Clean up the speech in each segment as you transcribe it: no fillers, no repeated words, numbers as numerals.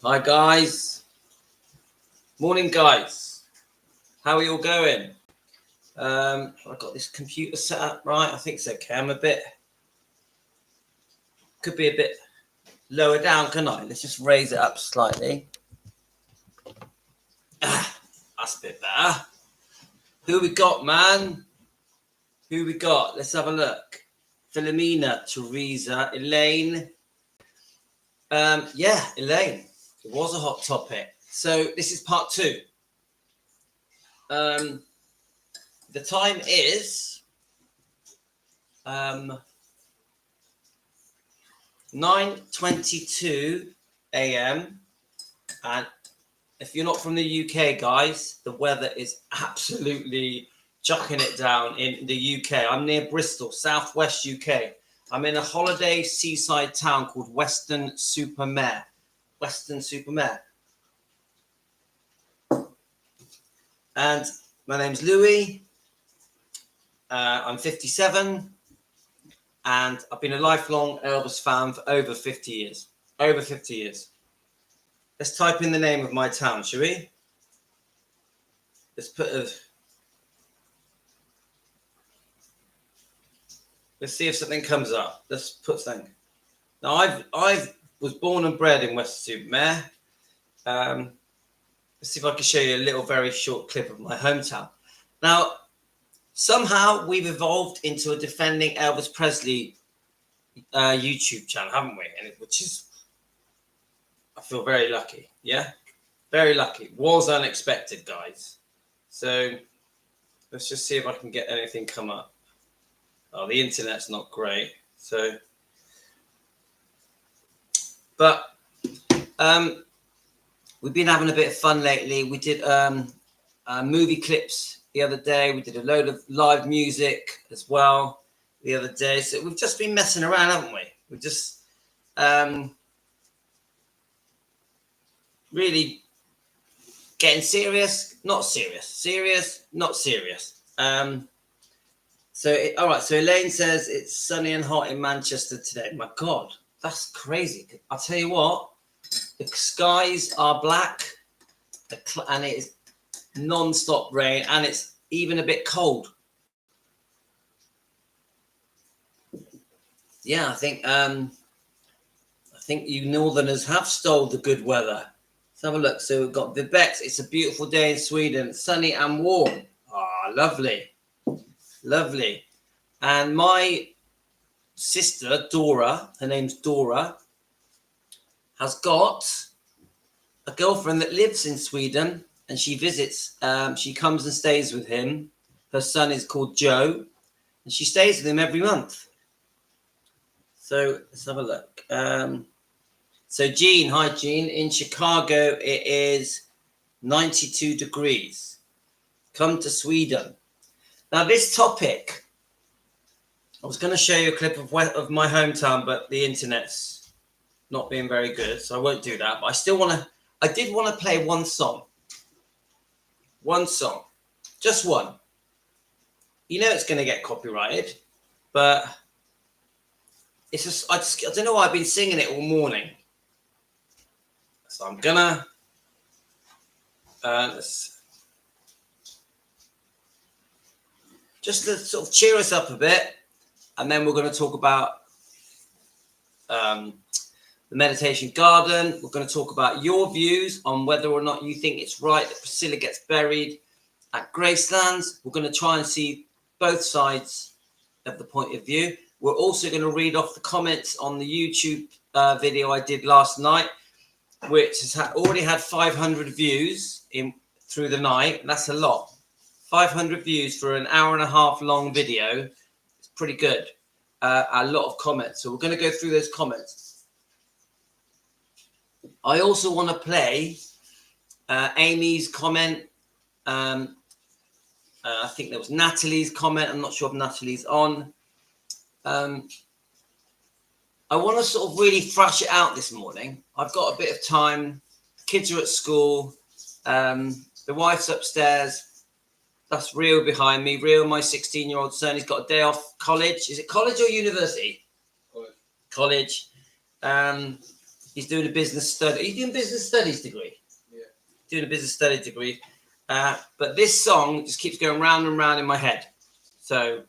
Hi guys, morning guys. How are you all going? I've got this computer set up right. I think it's okay. Could be a bit lower down, can I? Let's just raise it up slightly. That's a bit better. Who we got, man? Who we got? Let's have a look. Philomena, Teresa, Elaine. Yeah, Elaine. It was a hot topic. So this is part 2. The time is 9:22 a.m. and if you're not from the UK, guys, the weather is absolutely chucking it down in the UK. I'm near Bristol, southwest UK. I'm in a holiday seaside town called Weston-super-Mare. Weston-super-Mare. And my name's Louis. I'm 57. And I've been a lifelong Elvis fan for over 50 years. Over 50 years. Let's type in the name of my town, shall we? Let's see if something comes up. Let's put something. Now, I was born and bred in Weston-super-Mare. Let's see if I can show you a little very short clip of my hometown. Now, somehow we've evolved into a defending Elvis Presley YouTube channel, haven't we? Which is, I feel very lucky. Yeah, very lucky. Was unexpected, guys. So let's just see if I can get anything come up. Oh, the internet's not great. So, but we've been having a bit of fun lately. We did movie clips the other day. We did a load of live music as well the other day. So we've just been messing around, haven't we? We've just really getting serious, not serious, serious, not serious. All right. So Elaine says it's sunny and hot in Manchester today. My God, that's crazy. I'll tell you what, the skies are black and it is non-stop rain and it's even a bit cold. Yeah, I think you Northerners have stole the good weather. Let's have a look. So we've got Vivek. It's a beautiful day in Sweden, sunny and warm. Ah, lovely. Lovely. And my sister, Dora, her name's Dora, has got a girlfriend that lives in Sweden and she visits. She comes and stays with him. Her son is called Joe and she stays with him every month. So let's have a look. So Jean, hi Jean. In Chicago, it is 92 degrees. Come to Sweden. Now this topic, I was going to show you a clip of my hometown, but the internet's not being very good, so I won't do that. But I did want to play one song. One song. Just one. You know it's going to get copyrighted, but it's just, I don't know why I've been singing it all morning. So I'm gonna just to sort of cheer us up a bit, and then we're going to talk about the meditation garden. We're going to talk about your views on whether or not you think it's right that Priscilla gets buried at Graceland. We're going to try and see both sides of the point of view. We're also going to read off the comments on the YouTube video I did last night, which has already had 500 views through the night. That's a lot. 500 views for an hour and a half long video. It's pretty good. A lot of comments. So we're going to go through those comments. I also want to play Amy's comment. I think there was Natalie's comment. I'm not sure if Natalie's on. I want to sort of really thrash it out this morning. I've got a bit of time. Kids are at school. The wife's upstairs. That's Rio behind me. Rio, my 16-year-old son, he's got a day off college. Is it college or university? College. He's doing a business study. He's doing business studies degree. Yeah. Doing a business study degree. But this song just keeps going round and round in my head. So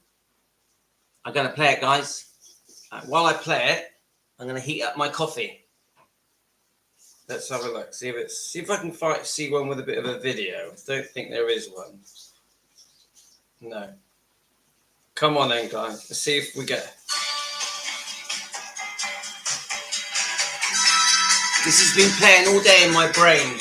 I'm going to play it, guys. While I play it, I'm going to heat up my coffee. Let's have a look. See if I can see one with a bit of a video. Don't think there is one. No. Come on then, guys. Let's see if we get. This has been playing all day in my brain.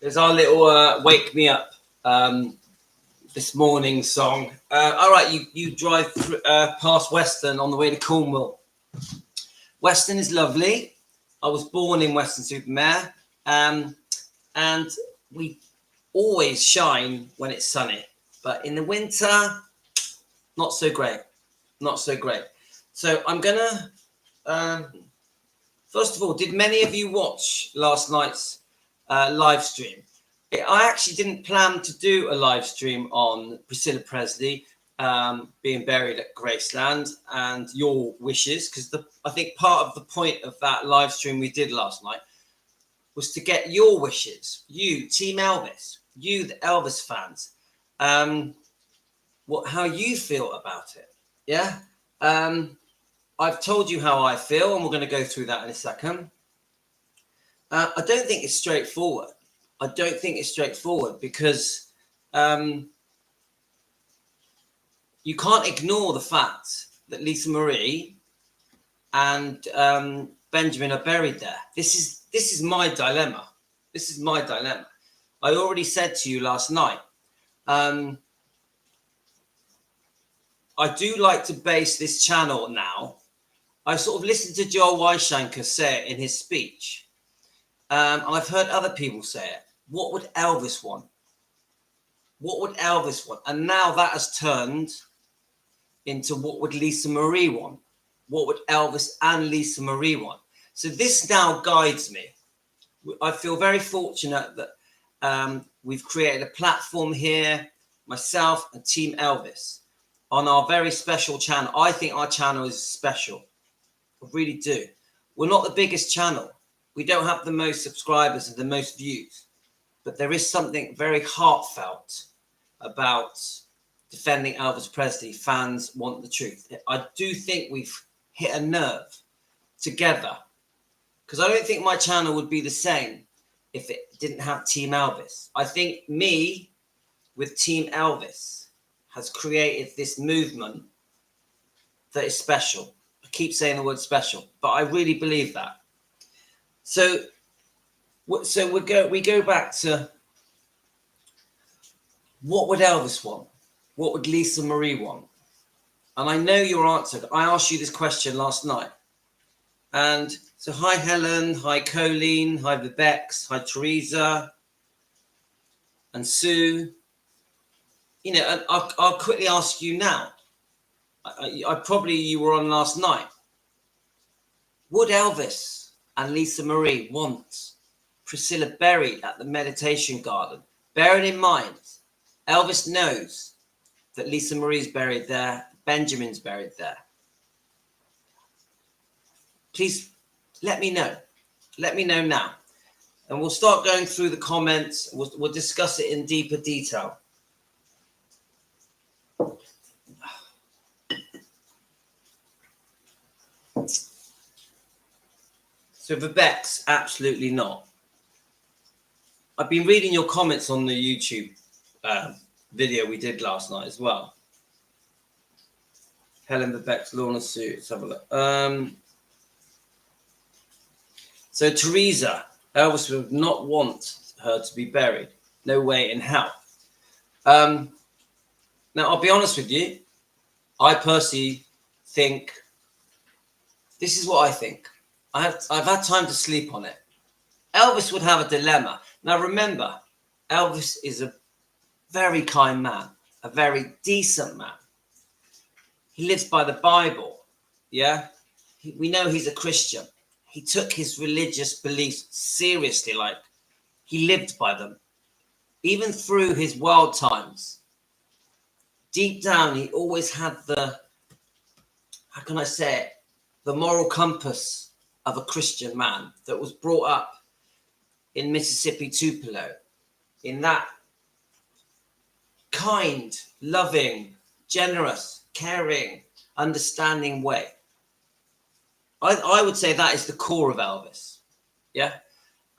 There's our little wake me up this morning song. All right, you drive past Weston on the way to Cornwall. Weston is lovely. I was born in Weston-super-Mare, and we always shine when it's sunny. But in the winter, not so great. Not so great. So I'm gonna first of all, did many of you watch last night's live stream? I actually didn't plan to do a live stream on Priscilla Presley being buried at Graceland and your wishes, because I think part of the point of that live stream we did last night was to get your wishes, you, Team Elvis, you, the Elvis fans, how you feel about it. Yeah. I've told you how I feel, and we're going to go through that in a second. I don't think it's straightforward. I don't think it's straightforward because you can't ignore the fact that Lisa Marie and Benjamin are buried there. This is my dilemma. This is my dilemma. I already said to you last night, I do like to base this channel now. I sort of listened to Joel Weishankar say it in his speech. And I've heard other people say it. What would Elvis want? What would Elvis want? And now that has turned into what would Lisa Marie want? What would Elvis and Lisa Marie want? So this now guides me. I feel very fortunate that we've created a platform here, myself and Team Elvis, on our very special channel. I think our channel is special. I really do. We're not the biggest channel. We don't have the most subscribers and the most views. but there is something very heartfelt about defending Elvis Presley. Fans want the truth. I do think we've hit a nerve together, because I don't think my channel would be the same if it didn't have Team Elvis. I think me with Team Elvis has created this movement that is special. I keep saying the word special, but I really believe that. So we go back to, what would Elvis want? What would Lisa Marie want? And I know your answer. I asked you this question last night. And so, hi, Helen. Hi, Colleen. Hi, Vibex. Hi, Teresa. And Sue. You know, and I'll quickly ask you now. You were on last night. Would Elvis and Lisa Marie want Priscilla buried at the meditation garden? Bearing in mind, Elvis knows that Lisa Marie's buried there, Benjamin's buried there. Please let me know. Let me know now. And we'll start going through the comments. We'll discuss it in deeper detail. So Vibex, absolutely not. I've been reading your comments on the YouTube video we did last night as well. Helen, Vibex, Lorna, Sue. Let's have a look. So Teresa, Elvis would not want her to be buried. No way in hell. Now, I'll be honest with you. I personally think, this is what I think. I've had time to sleep on it. Elvis would have a dilemma. Now, remember, Elvis is a very kind man, a very decent man. He lives by the Bible, yeah? We know he's a Christian. He took his religious beliefs seriously, like he lived by them. Even through his wild times, deep down, he always had the, how can I say it, the moral compass of a Christian man that was brought up in Mississippi, Tupelo, in that kind, loving, generous, caring, understanding way. I would say that is the core of Elvis. Yeah.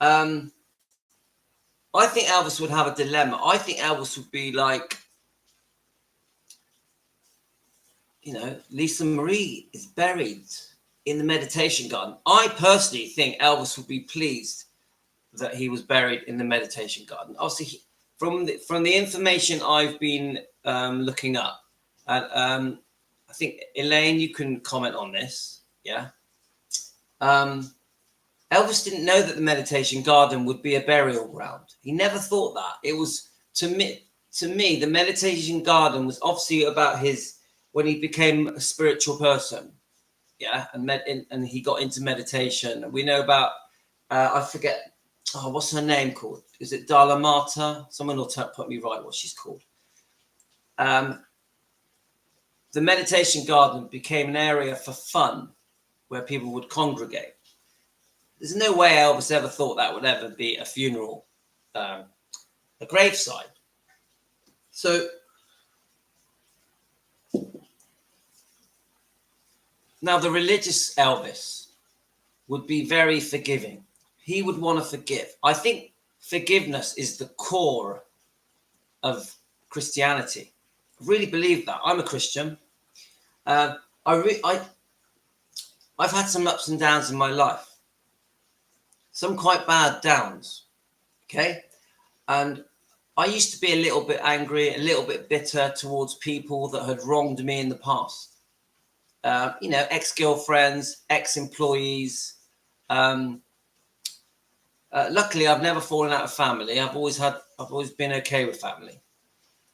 I think Elvis would have a dilemma. I think Elvis would be like, you know, Lisa Marie is buried in the meditation garden. I personally think Elvis would be pleased that he was buried in the meditation garden. Obviously, from the information I've been looking up, and I think Elaine, you can comment on this. Yeah. Elvis didn't know that the meditation garden would be a burial ground. He never thought that. It was, to me, the meditation garden was obviously about his, when he became a spiritual person. Yeah. And he got into meditation. We know about, I forget, what's her name called? Is it Dala Mata? Someone will put me right what she's called. The meditation garden became an area for fun where people would congregate. There's no way Elvis ever thought that would ever be a funeral, a graveside. So now the religious Elvis would be very forgiving. He would want to forgive. I think forgiveness is the core of Christianity. I really believe that. I'm a Christian. I've had some ups and downs in my life. Some quite bad downs. Okay. And I used to be a little bit angry, a little bit bitter towards people that had wronged me in the past. You know, ex-girlfriends, ex-employees. Luckily, I've never fallen out of family. I've always been okay with family.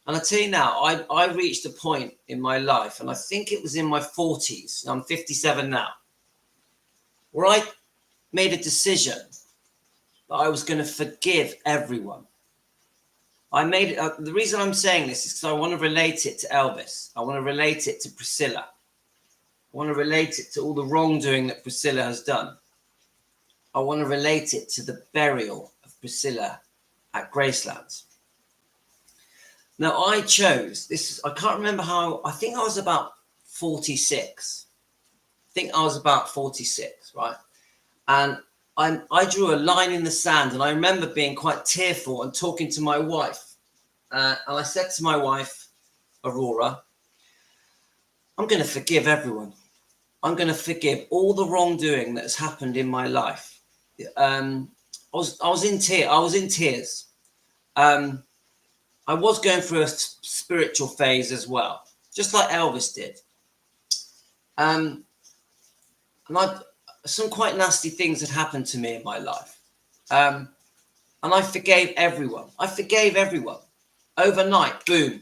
And I tell you now, I reached a point in my life, and I think it was in my 40s. I'm 57 now, where I made a decision that I was going to forgive everyone. The reason I'm saying this is because I want to relate it to Elvis. I want to relate it to Priscilla. I want to relate it to all the wrongdoing that Priscilla has done. I want to relate it to the burial of Priscilla at Graceland. Now, I chose this. I can't remember how. I think I was about 46. I think I was about 46, right? And I drew a line in the sand, and I remember being quite tearful and talking to my wife. And I said to my wife, Aurora, I'm going to forgive everyone. I'm going to forgive all the wrongdoing that has happened in my life. I was in tears. I was going through a spiritual phase as well, just like Elvis did. And some quite nasty things had happened to me in my life. And I forgave everyone. I forgave everyone. Overnight, boom,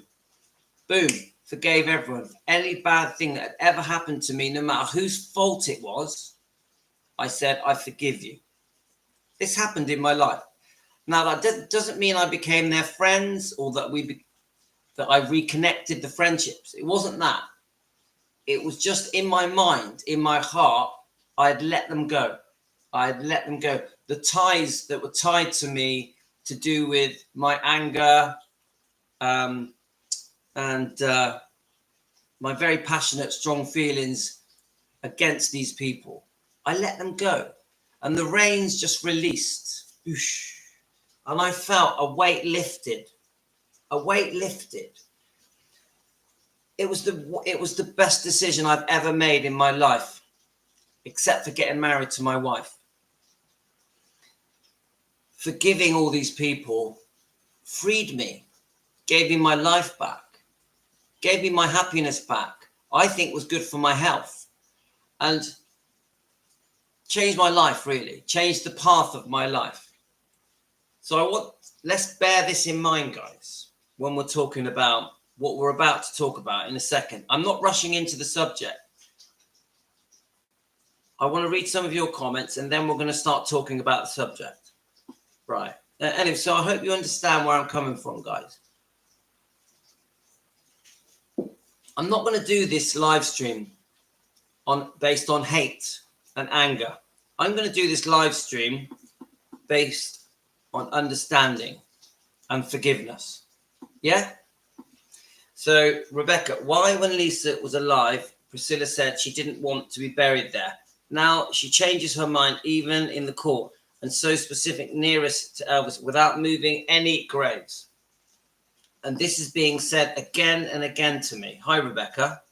boom, forgave everyone. Any bad thing that had ever happened to me, no matter whose fault it was, I said, I forgive you. This happened in my life. Now, that doesn't mean I became their friends or that I reconnected the friendships. It wasn't that. It was just in my mind, in my heart, I had let them go. I had let them go. The ties that were tied to me to do with my anger and my very passionate, strong feelings against these people, I let them go. And the reins just released. Oosh. And I felt a weight lifted. A weight lifted. It was the best decision I've ever made in my life, except for getting married to my wife. Forgiving all these people freed me, gave me my life back, gave me my happiness back. I think was good for my health and changed my life, really, changed the path of my life. So let's bear this in mind, guys, when we're talking about what we're about to talk about in a second. I'm not rushing into the subject. I want to read some of your comments and then we're going to start talking about the subject. Right. Anyway, so I hope you understand where I'm coming from, guys. I'm not going to do this live stream based on hate and anger. I'm going to do this live stream based on understanding and forgiveness. Yeah? So, Rebecca, why when Lisa was alive, Priscilla said she didn't want to be buried there. Now she changes her mind even in the court and so specific nearest to Elvis without moving any graves. And this is being said again and again to me. Hi, Rebecca.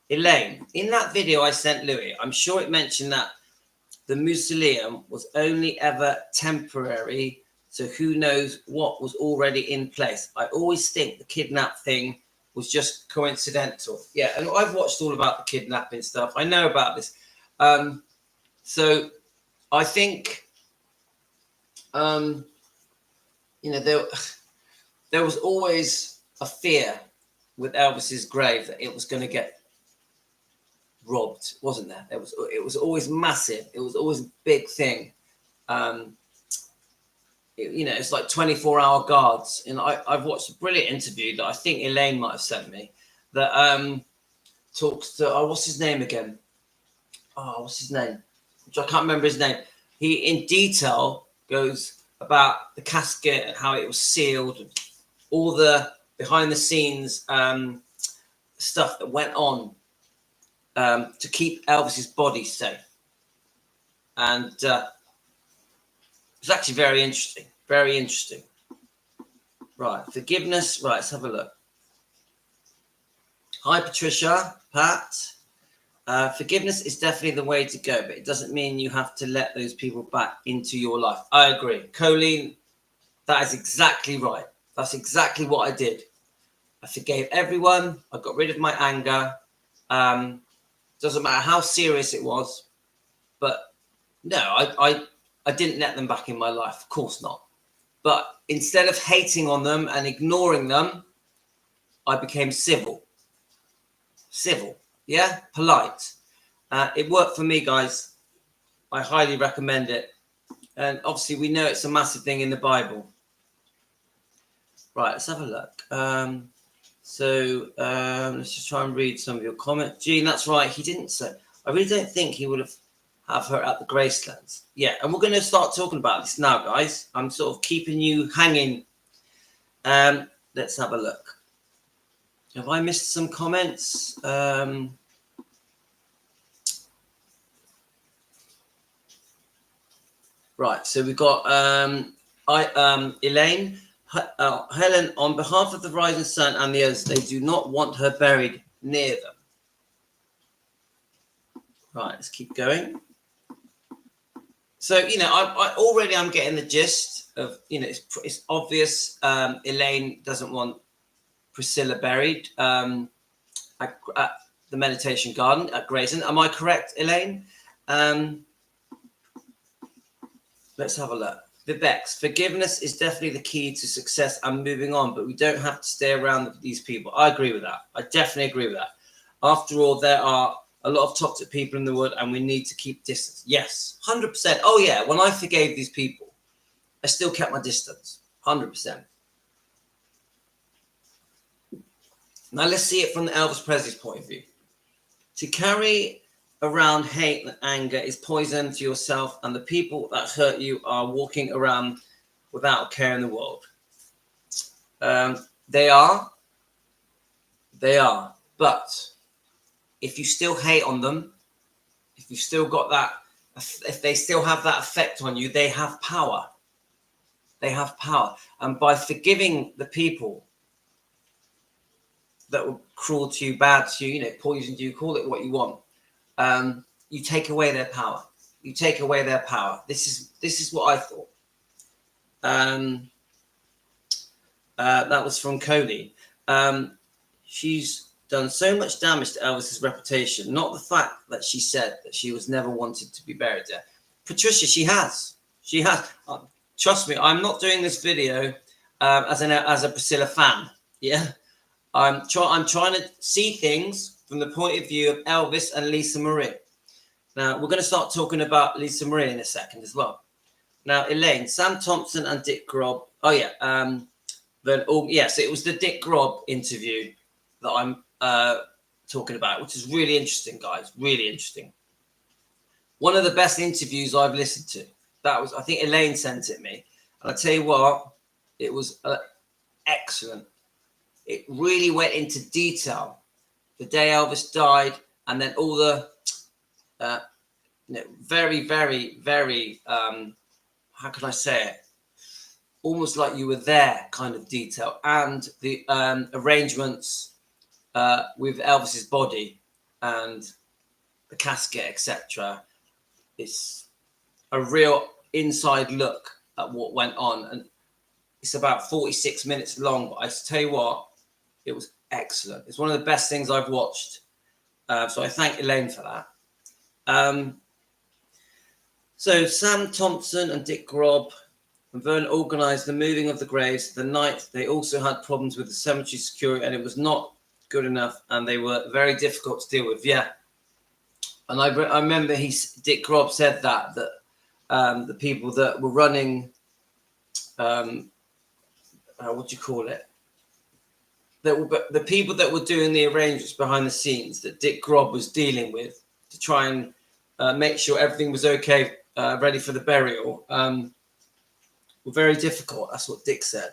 Elaine, in that video I sent Louis, I'm sure it mentioned that the mausoleum was only ever temporary, so who knows what was already in place. I always think the kidnap thing was just coincidental. Yeah, and I've watched all about the kidnapping stuff. I know about this. So I think, there was always a fear with Elvis's grave that it was going to get robbed, wasn't there? It was always massive. It was always a big thing. It's like 24-hour guards. And I've watched a brilliant interview that I think Elaine might have sent me that talks to, what's his name again? What's his name? Which I can't remember his name. He, in detail, goes about the casket and how it was sealed, and all the behind-the-scenes stuff that went on to keep Elvis's body safe. And it's actually very interesting. Very interesting. Right. Forgiveness. Right. Let's have a look. Hi, Patricia. Pat. Forgiveness is definitely the way to go, but it doesn't mean you have to let those people back into your life. I agree. Colleen, that is exactly right. That's exactly what I did. I forgave everyone. I got rid of my anger. Doesn't matter how serious it was, but no, I didn't let them back in my life. Of course not. But instead of hating on them and ignoring them, I became civil. Civil, yeah, polite. It worked for me, guys. I highly recommend it. And obviously, we know it's a massive thing in the Bible. Right, let's have a look. Let's just try and read some of your comments. Gene, that's right. He didn't say. I really don't think he would have have her at the Graceland. Yeah, and we're going to start talking about this now, guys. I'm sort of keeping you hanging. Let's have a look. Have I missed some comments? Right, so we've got Elaine. Helen, on behalf of the rising sun and the others, they do not want her buried near them. Right, let's keep going. So, you know, I'm getting the gist of, you know, it's obvious Elaine doesn't want Priscilla buried at the meditation garden at Graceland. Am I correct, Elaine? Let's have a look. Vibex, forgiveness is definitely the key to success and moving on, but we don't have to stay around with these people. I agree with that. I definitely agree with that. After all, there are a lot of toxic people in the world and we need to keep distance. Yes, 100%. Oh, yeah. When I forgave these people, I still kept my distance. 100%. Now, let's see it from the Elvis Presley's point of view. To carry around hate and anger is poison to yourself, and the people that hurt you are walking around without a care in the world. They are. But if you still hate on them, if you've still got that, if they still have that effect on you, they have power. They have power. And by forgiving the people that were cruel to you, bad to you, you know, poisoned you, call it what you want, you take away their power. You take away their power. This is what I thought. That was from Cody. She's done so much damage to Elvis's reputation, not the fact that she said that she was never wanted to be buried there. Patricia, she has. Trust me, I'm not doing this video as a Priscilla fan. Yeah, I'm trying to see things from the point of view of Elvis and Lisa Marie. Now, we're going to start talking about Lisa Marie in a second as well. Now, Elaine, Sam Thompson and Dick Grob. Oh, yeah. Yes, it was the Dick Grob interview that I'm talking about, which is really interesting, guys. Really interesting. One of the best interviews I've listened to. That was, I think Elaine sent it me. And I tell you what, it was excellent. It really went into detail. The day Elvis died, and then all the very, very, very, how can I say it? Almost like you were there kind of detail, and the arrangements with Elvis's body and the casket, etc. It's a real inside look at what went on, and it's about 46 minutes long. But I tell you what, it was excellent. It's one of the best things I've watched. So I thank Elaine for that. So Sam Thompson and Dick Grob and Vern organised the moving of the graves the night. They also had problems with the cemetery security, and it was not good enough, and they were very difficult to deal with. Yeah. And I remember Dick Grob said that the people that were running, what do you call it? The people that were doing the arrangements behind the scenes that Dick Grob was dealing with to try and make sure everything was okay, ready for the burial, were very difficult. That's what Dick said.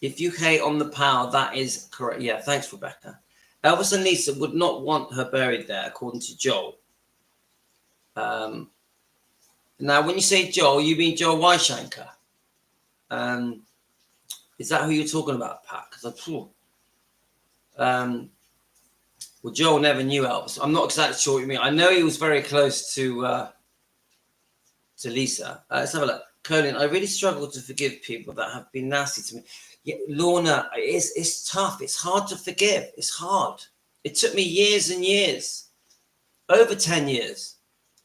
If you hate on the power, that is correct. Yeah, thanks, Rebecca. Elvis and Lisa would not want her buried there, according to Joel. Now, when you say Joel, you mean Joel Weishanker. Is that who you're talking about, Pat? Because well, Joel never knew Elvis. I'm not exactly sure what you mean. I know he was very close to Lisa. Let's have a look. Colin, I really struggle to forgive people that have been nasty to me. Yeah, Lorna, it's tough. It's hard to forgive. It's hard. It took me years and years, over 10 years,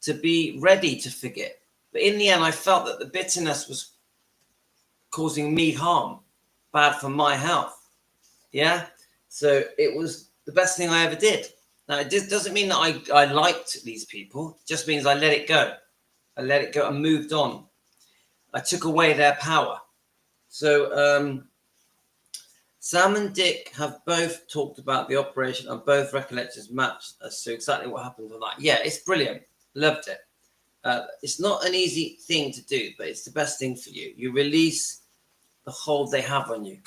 to be ready to forgive. But in the end, I felt that the bitterness was causing me harm, bad for my health. Yeah? So it was the best thing I ever did. Now, it doesn't mean that I liked these people. It just means I let it go. I let it go and moved on. I took away their power. So Sam and Dick have both talked about the operation and both recollections matched as to exactly what happened on that. Yeah, it's brilliant. Loved it. It's not an easy thing to do, but it's the best thing for you. You release the hold they have on you.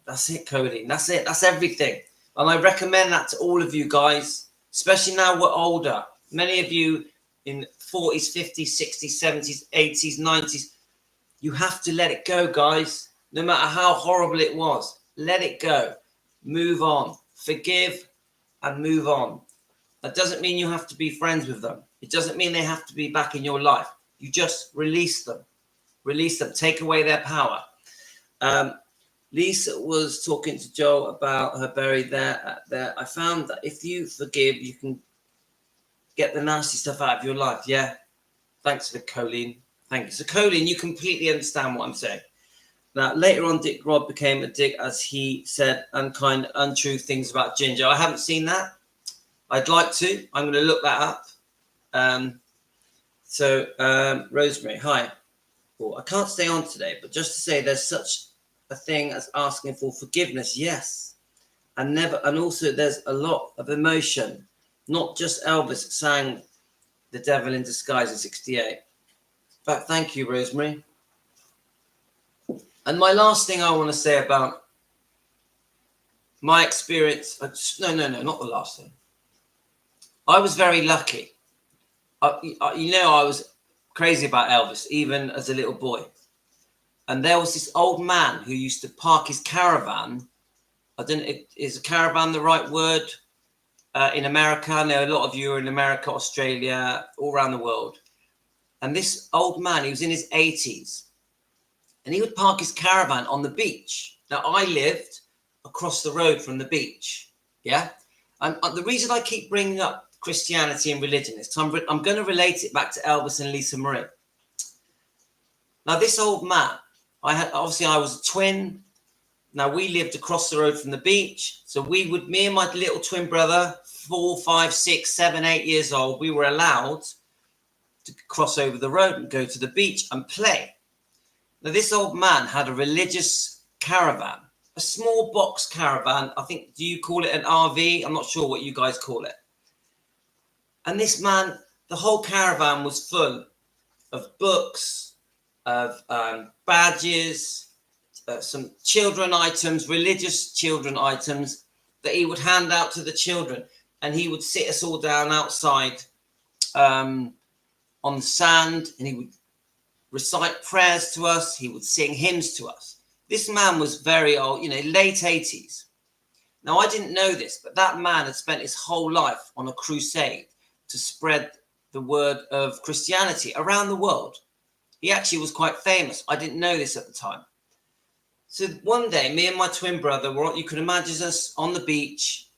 That's it, Cody. That's it. That's everything. And I recommend that to all of you guys, especially now we're older. Many of you in 40s, 50s, 60s, 70s, 80s, 90s, you have to let it go, guys. No matter how horrible it was, let it go. Move on. Forgive and move on. That doesn't mean you have to be friends with them. It doesn't mean they have to be back in your life. You just release them. Release them. Take away their power. Lisa was talking to Joel about her buried there. I found that if you forgive, you can get the nasty stuff out of your life. Yeah. Thanks for the Colleen. Thank you. So, Colleen, you completely understand what I'm saying. Now, later on, Dick Rod became a dick as he said unkind, untrue things about Ginger. I haven't seen that. I'd like to. I'm going to look that up. Rosemary, hi. Well, I can't stay on today, but just to say there's such a thing as asking for forgiveness. Yes. And also there's a lot of emotion. Not just Elvis sang The Devil in Disguise in 68. But thank you, Rosemary. And my last thing I want to say about my experience. No, not the last thing. I was very lucky. I was crazy about Elvis, even as a little boy. And there was this old man who used to park his caravan. I don't know, is a caravan the right word? In America, I know a lot of you are in America, Australia, all around the world. And this old man, he was in his 80s. And he would park his caravan on the beach. Now, I lived across the road from the beach. Yeah? And the reason I keep bringing up Christianity and religion is because I'm going to relate it back to Elvis and Lisa Marie. Now, this old man, I was a twin. Now, we lived across the road from the beach. So me and my little twin brother, 4, 5, 6, 7, 8 years old, we were allowed to cross over the road and go to the beach and play. Now, this old man had a religious caravan, a small box caravan. I think, do you call it an RV? I'm not sure what you guys call it. And this man, the whole caravan was full of books, of badges, some children items, religious children items that he would hand out to the children. And he would sit us all down outside on the sand, and he would recite prayers to us. He would sing hymns to us. This man was very old, late 80s. Now, I didn't know this, but that man had spent his whole life on a crusade to spread the word of Christianity around the world. He actually was quite famous. I didn't know this at the time. So one day, me and my twin brother you could imagine us on the beach,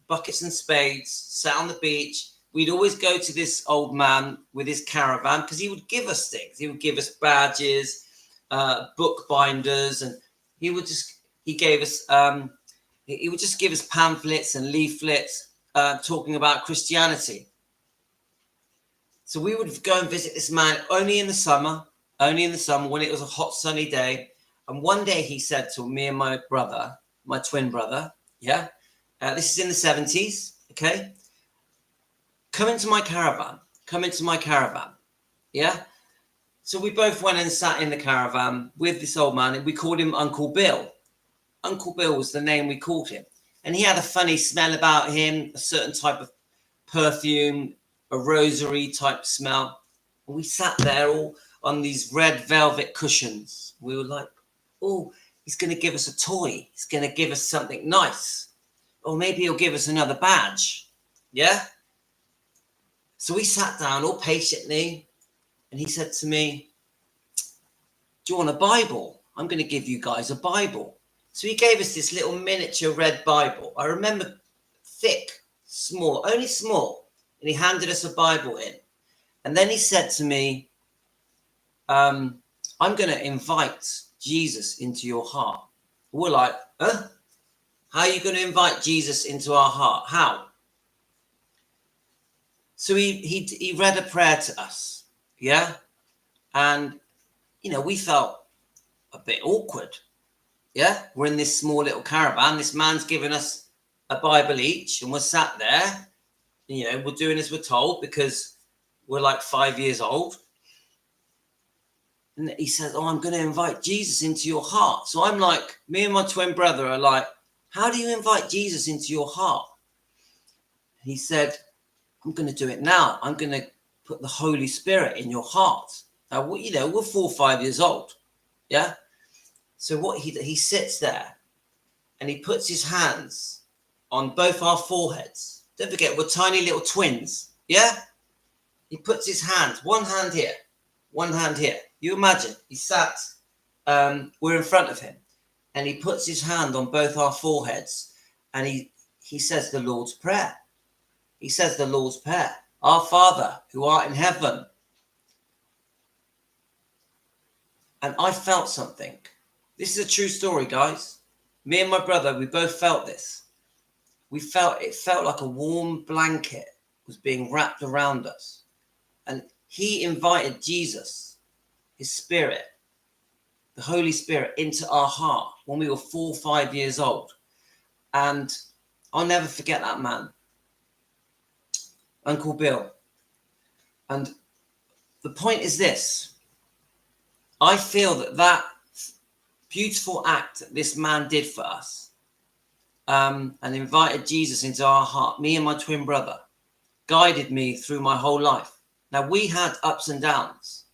buckets and spades, sat on the beach. We'd always go to this old man with his caravan because he would give us things. He would give us badges, book binders, and he would just give us pamphlets and leaflets talking about Christianity. So we would go and visit this man only in the summer when it was a hot sunny day. And one day he said to me and my brother, my twin brother, this is in the 70s, okay? Come into my caravan. Yeah. So we both went and sat in the caravan with this old man, and we called him Uncle Bill. Uncle Bill was the name we called him. And he had a funny smell about him, a certain type of perfume, a rosary type smell. And we sat there all on these red velvet cushions. We were like, oh, he's going to give us a toy. He's going to give us something nice. Or maybe he'll give us another badge. Yeah? So we sat down all patiently, and he said to me, do you want a Bible? I'm going to give you guys a Bible. So he gave us this little miniature red Bible. I remember thick, small, only small. And he handed us a Bible in. And then he said to me, I'm going to invite Jesus into your heart. We're like, huh? How are you going to invite Jesus into our heart? How? So he read a prayer to us, yeah? And, we felt a bit awkward. Yeah, we're in this small little caravan. This man's given us a Bible each, and we're sat there. You know, we're doing as we're told because we're like 5 years old. And he says, "Oh, I'm going to invite Jesus into your heart." So I'm like, me and my twin brother are like, "How do you invite Jesus into your heart?" He said, "I'm going to do it now. I'm going to put the Holy Spirit in your heart." Now, you know, we're 4 or 5 years old. Yeah. So what he sits there and he puts his hands on both our foreheads. Don't forget, we're tiny little twins. Yeah. He puts his hands, one hand here, one hand here. You imagine he sat, we're in front of him, and he puts his hand on both our foreheads, and he says the Lord's Prayer. He says the Lord's Prayer. Our Father, who art in heaven. And I felt something. This is a true story, guys. Me and my brother, we both felt this. It felt like a warm blanket was being wrapped around us. And he invited Jesus, his spirit, the Holy Spirit, into our heart when we were 4 or 5 years old. And I'll never forget that man, Uncle Bill. And the point is this. I feel that beautiful act that this man did for us, and invited Jesus into our heart, me and my twin brother, guided me through my whole life. Now, we had ups and downs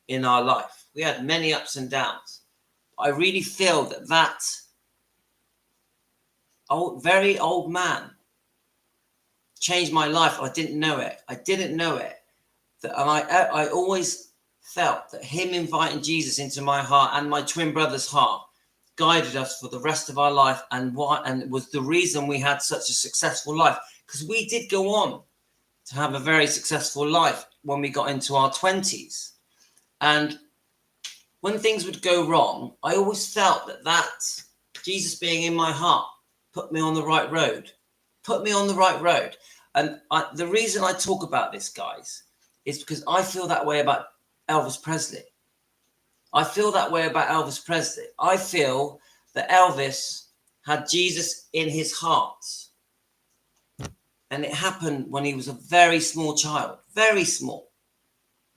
in our life. We had many ups and downs. I really feel that very old man changed my life. I didn't know it. And I always felt that him inviting Jesus into my heart and my twin brother's heart guided us for the rest of our life, and it was the reason we had such a successful life, because we did go on to have a very successful life when we got into our 20s. And when things would go wrong, I always felt that Jesus being in my heart put me on the right road. And the reason I talk about this, guys, is because I feel that way about Elvis Presley. I feel that Elvis had Jesus in his heart. And it happened when he was a very small child, very small,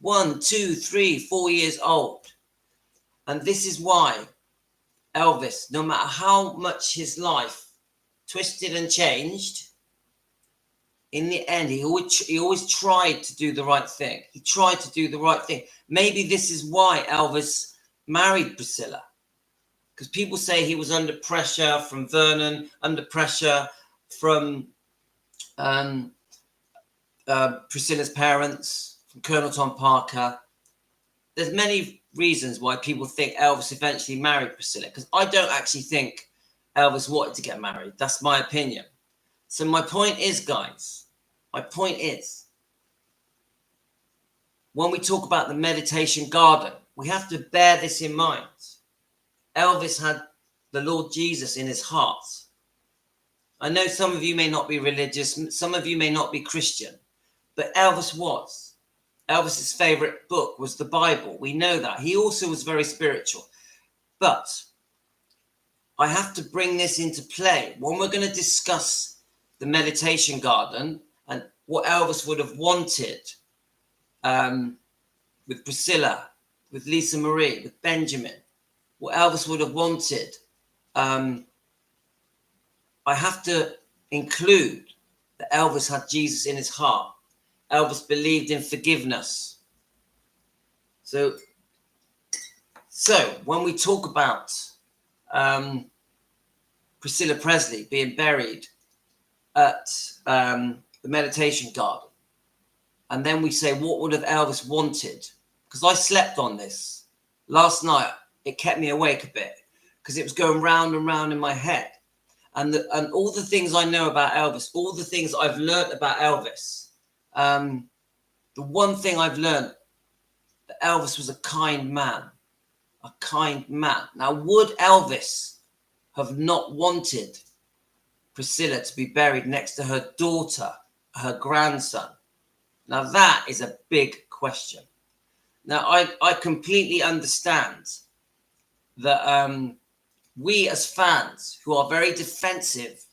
1, 2, 3, 4 years old. And this is why Elvis, no matter how much his life twisted and changed, in the end, he always tried to do the right thing. Maybe this is why Elvis married Priscilla. Because people say he was under pressure from Vernon, under pressure from Priscilla's parents, from Colonel Tom Parker. There's many reasons why people think Elvis eventually married Priscilla, because I don't actually think Elvis wanted to get married. That's my opinion. So my point is, guys, when we talk about the meditation garden, we have to bear this in mind. Elvis had the Lord Jesus in his heart. I know some of you may not be religious, some of you may not be Christian, but Elvis was. Elvis's favorite book was the Bible. We know that. He also was very spiritual. But I have to bring this into play when we're going to discuss the meditation garden and what Elvis would have wanted with Priscilla, with Lisa Marie, with Benjamin, what Elvis would have wanted. I have to include that Elvis had Jesus in his heart. Elvis believed in forgiveness. So when we talk about Priscilla Presley being buried at the meditation garden, and then we say, what would have Elvis wanted? Because I slept on this last night. It kept me awake a bit because it was going round and round in my head. And all the things I know about Elvis, all the things I've learned about Elvis, the one thing I've learned, that Elvis was a kind man. Now, would Elvis have not wanted Priscilla to be buried next to her daughter, her grandson? Now, that is a big question. Now, I completely understand that we as fans who are very defensive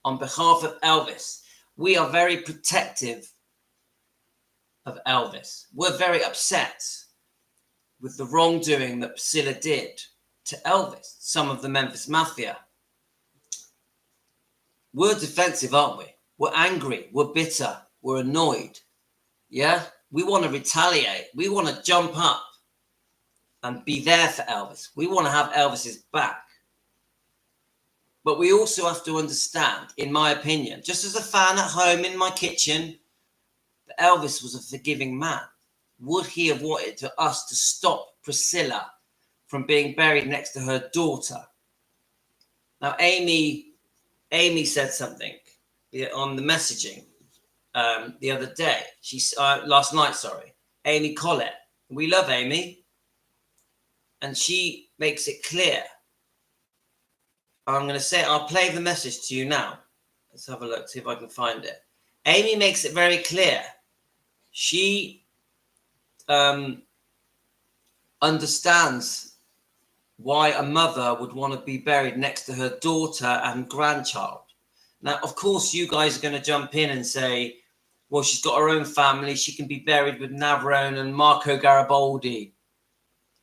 on behalf of Elvis, we are very protective of Elvis. We're very upset with the wrongdoing that Priscilla did to Elvis, some of the Memphis Mafia. We're defensive, aren't we? We're angry, we're bitter, we're annoyed. Yeah? We want to retaliate. We want to jump up and be there for Elvis. We want to have Elvis's back. But we also have to understand, in my opinion, just as a fan at home in my kitchen, that Elvis was a forgiving man. Would he have wanted us to stop Priscilla from being buried next to her daughter? Now, Amy said something on the messaging the other day. Last night, sorry. Amy Collett. We love Amy. And she makes it clear. I'm going to say, I'll play the message to you now. Let's have a look, see if I can find it. Amy makes it very clear. She understands why a mother would want to be buried next to her daughter and grandchild. Now, of course, you guys are going to jump in and say, well, she's got her own family. She can be buried with Navarone and Marco Garibaldi.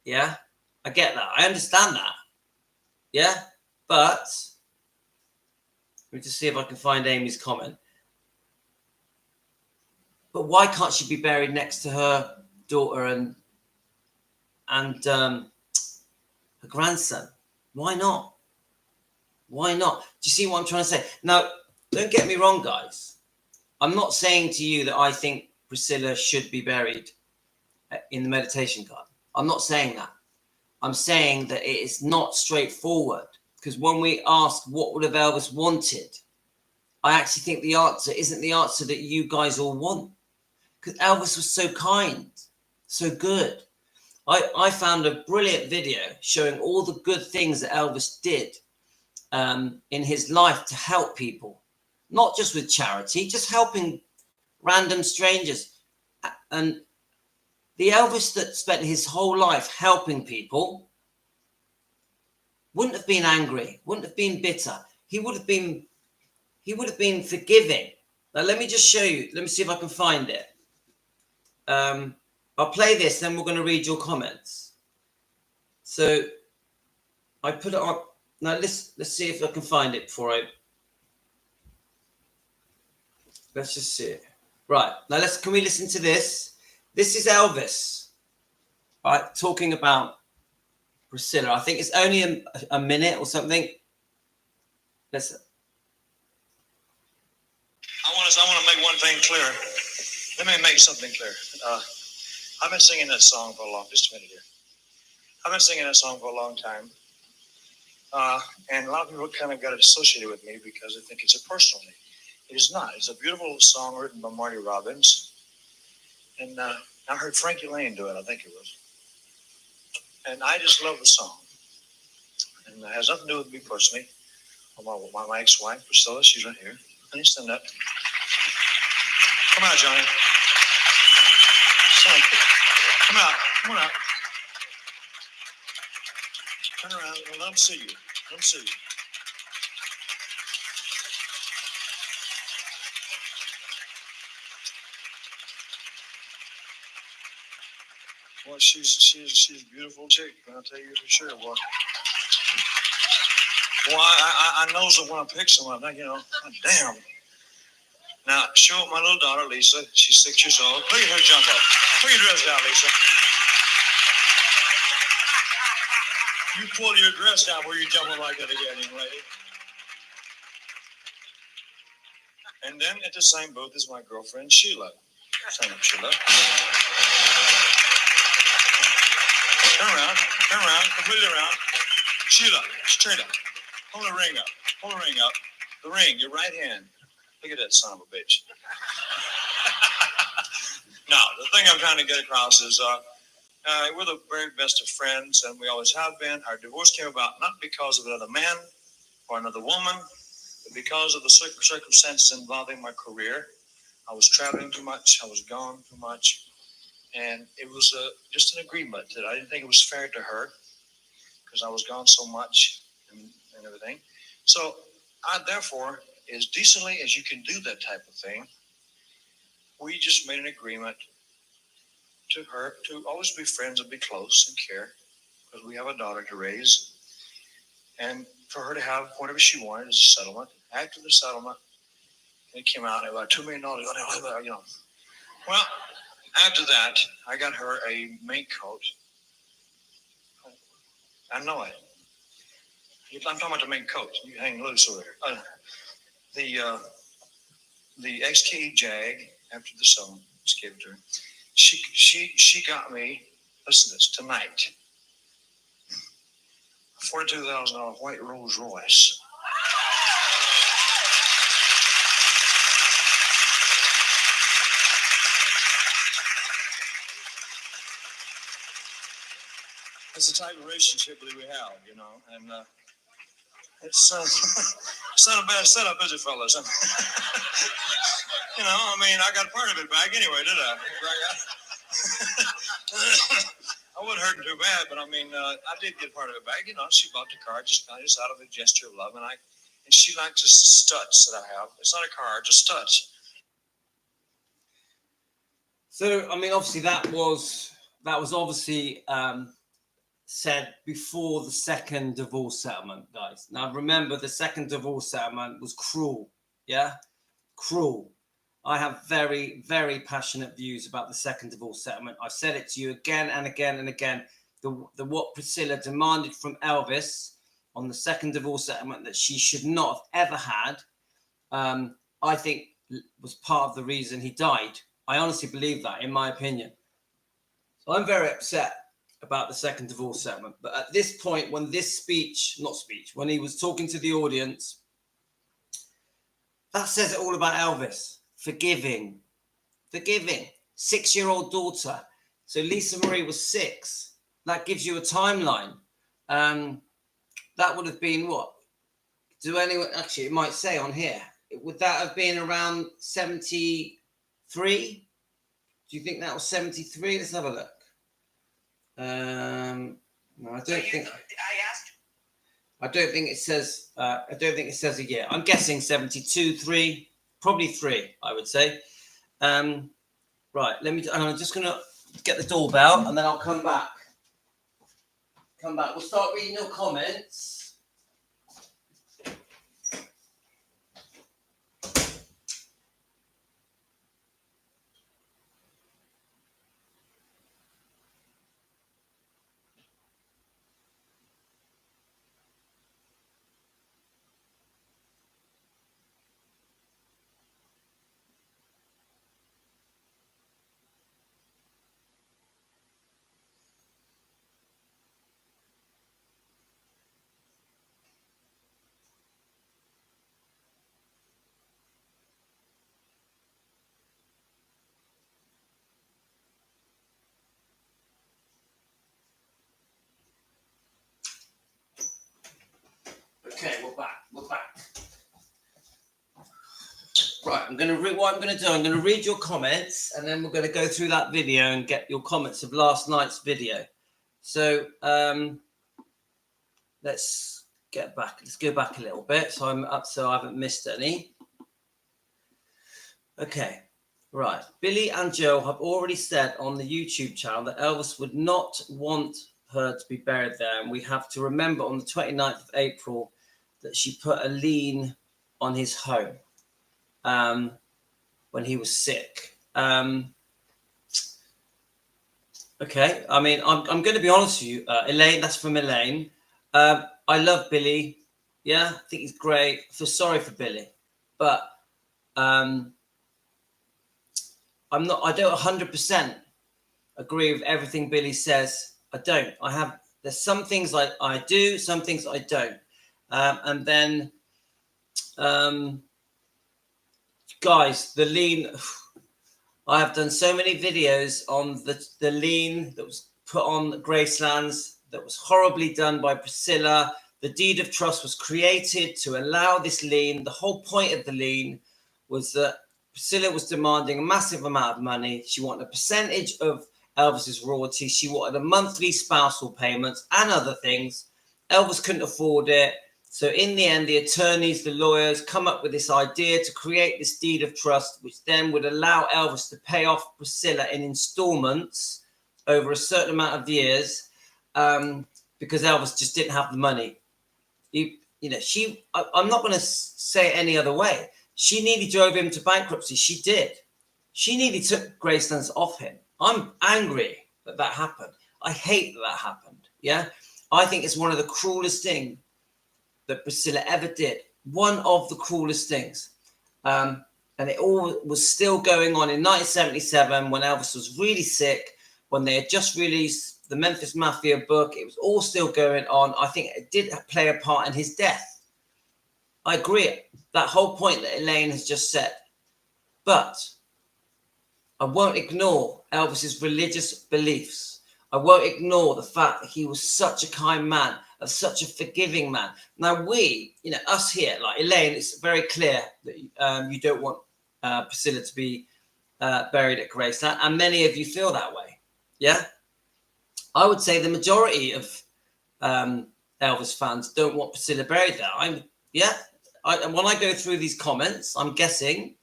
Yeah, I get that. I understand that. Yeah, but let me just see if I can find Amy's comment. But why can't she be buried next to her daughter and her grandson? Why not? Why not? Do you see what I'm trying to say? Now, don't get me wrong, guys. I'm not saying to you that I think Priscilla should be buried in the meditation garden. I'm not saying that. I'm saying that it is not straightforward, because when we ask what would have Elvis wanted, I actually think the answer isn't the answer that you guys all want, because Elvis was so kind, so good. I found a brilliant video showing all the good things that Elvis did in his life to help people, not just with charity, just helping random strangers. And the Elvis that spent his whole life helping people wouldn't have been angry, wouldn't have been bitter. He would have been forgiving. Now, let me just show you. Let me see if I can find it. I'll play this, then we're going to read your comments. So I put it on. Now, let's see if I can find it before I... Let's just see it. Right. Now, can we listen to this? This is Elvis, right, talking about Priscilla. I think it's only a minute or something. Listen. I want to make one thing clear. Let me make something clear. I've been singing that song for a long... Just a minute here. I've been singing that song for a long time. And a lot of people kind of got it associated with me because they think it's a personal thing. It is not. It's a beautiful song written by Marty Robbins. And I heard Frankie Lane do it, I think it was. And I just love the song. And it has nothing to do with me personally. My ex-wife, Priscilla, she's right here. Honey, stand up. Come out, Johnny. Come out. Come on out. Turn around and let them see you. Let them see you. Well, she's a beautiful chick. I'll tell you for sure. Well, I know that when I pick someone, I think, damn. Now, show my little daughter, Lisa. She's 6 years old. Look at her jump up. Put your dress down, Lisa. You pull your dress down where you jump up like that again, young lady. And then at the same booth is my girlfriend, Sheila. Stand up, Sheila. Turn around, completely around. Sheila, straight up. Hold the ring up. Hold the ring up. The ring, your right hand. Look at that son of a bitch. Now, the thing I'm trying to get across is we're the very best of friends, and we always have been. Our divorce came about not because of another man or another woman, but because of the circumstances involving my career. I was traveling too much. I was gone too much. And it was just an agreement that I didn't think it was fair to her because I was gone so much. everything. So I, therefore, as decently as you can do that type of thing, we just made an agreement to always be friends and be close and care, because we have a daughter to raise, and for her to have whatever she wanted as a settlement. After the settlement, it came out at about $2 million. You know, well, after that, I got her a mink coat. I know it. I'm talking about the mink coat. You hang loose over there. The XK Jag, after the settlement, just gave it to her. She got me, listen to this, tonight, a $42,000 white Rolls Royce. It's the type of relationship that we have, you know, and it's not a bad setup, is it, fellas? You know, I mean, I got part of it back anyway, did I? I wasn't hurting too bad, but I mean, I did get part of it back. You know, she bought the car just out of a gesture of love, and she likes the studs that I have. It's not a car, it's studs. So, I mean, obviously that was obviously said before the second divorce settlement, guys. Now, remember, the second divorce settlement was cruel. Yeah, cruel. I have very, very passionate views about the second divorce settlement. I've said it to you again and again and again. The what Priscilla demanded from Elvis on the second divorce settlement that she should not have ever had, I think was part of the reason he died. I honestly believe that, in my opinion. So I'm very upset about the second divorce settlement. But at this point, when this when he was talking to the audience, that says it all about Elvis. Forgiving. 6-year-old daughter. So Lisa Marie was 6. That gives you a timeline. That would have been what? Actually, it might say on here. Would that have been around 73? Do you think that was 73? Let's have a look. No, I don't think. I don't think it says. I don't think it says a year. I'm guessing 72, 3, probably 3. I would say. Right. I'm just gonna get the doorbell, and then I'll come back. We'll start reading your comments. Okay, we're back. Right, what I'm going to do, I'm going to read your comments, and then we're going to go through that video and get your comments of last night's video. So let's go back a little bit, so I'm up, so I haven't missed any. Okay, right. Billy and Joe have already said on the YouTube channel that Elvis would not want her to be buried there, and we have to remember on the 29th of April that she put a lien on his home when he was sick. Okay, I mean, I'm going to be honest with you, Elaine. That's from Elaine. I love Billy. Yeah, I think he's great. I feel sorry for Billy, but I don't 100% agree with everything Billy says. I don't. There's some things I do, some things I don't. And then, guys, the lien, I have done so many videos on the lien that was put on Gracelands that was horribly done by Priscilla. The deed of trust was created to allow this lien. The whole point of the lien was that Priscilla was demanding a massive amount of money. She wanted a percentage of Elvis's royalties. She wanted a monthly spousal payments and other things. Elvis couldn't afford it. So in the end, the attorneys, the lawyers come up with this idea to create this deed of trust, which then would allow Elvis to pay off Priscilla in installments over a certain amount of years, because Elvis just didn't have the money. I'm not going to say it any other way. She nearly drove him to bankruptcy. She did. She nearly took Graceland's off him. I'm angry that happened. I hate that happened. Yeah. I think it's one of the cruelest things that Priscilla ever did. One of the cruelest things. And it all was still going on in 1977 when Elvis was really sick, when they had just released the Memphis Mafia book. It was all still going on. I think it did play a part in his death. I agree. That whole point that Elaine has just said. But I won't ignore Elvis's religious beliefs. I won't ignore the fact that he was such a kind man, such a forgiving man. Now us here, like Elaine, it's very clear that you don't want Priscilla to be buried at Graceland, and many of you feel that way. Yeah, I would say the majority of Elvis fans don't want Priscilla buried there. When I go through these comments, I'm guessing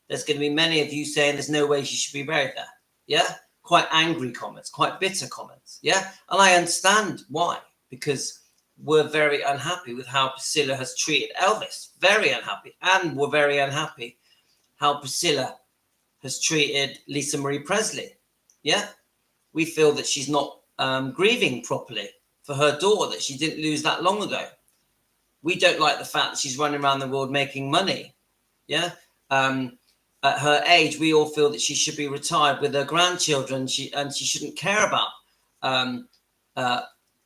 there's going to be many of you saying there's no way she should be buried there. Yeah, quite angry comments, quite bitter comments. Yeah, and I understand why, because we're very unhappy with how Priscilla has treated Elvis. Very unhappy, and we're very unhappy how Priscilla has treated Lisa Marie Presley. Yeah, we feel that she's not grieving properly for her daughter that she didn't lose that long ago. We don't like the fact that she's running around the world making money. Yeah. At her age, we all feel that she should be retired with her grandchildren. She shouldn't care about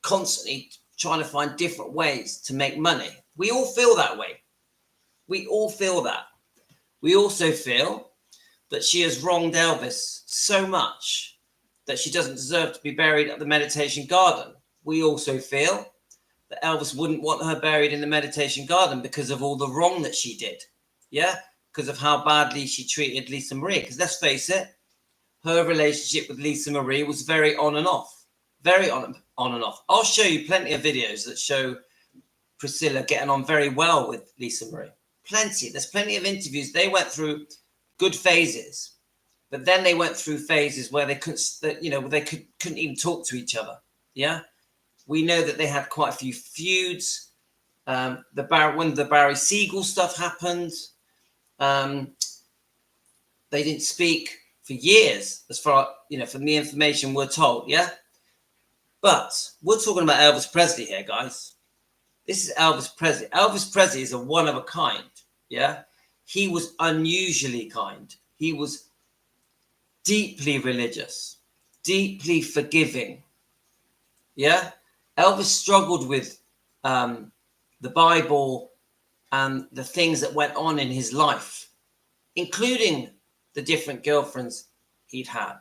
constantly trying to find different ways to make money. We all feel that way. We all feel that. We also feel that she has wronged Elvis so much that she doesn't deserve to be buried at the Meditation Garden. We also feel that Elvis wouldn't want her buried in the Meditation Garden because of all the wrong that she did. Yeah, because of how badly she treated Lisa Marie. Because let's face it, her relationship with Lisa Marie was very on and off. Very on and off. I'll show you plenty of videos that show Priscilla getting on very well with Lisa Marie. Plenty. There's plenty of interviews. They went through good phases, but then they went through phases where they couldn't even talk to each other. Yeah, we know that they had quite a few feuds. When the Barry Siegel stuff happened, they didn't speak for years, as far from the information we're told. Yeah, but we're talking about Elvis Presley here, guys. This is Elvis Presley. Elvis Presley is a one of a kind. Yeah, he was unusually kind. He was deeply religious, deeply forgiving. Yeah, Elvis struggled with the Bible and the things that went on in his life, including the different girlfriends he'd had,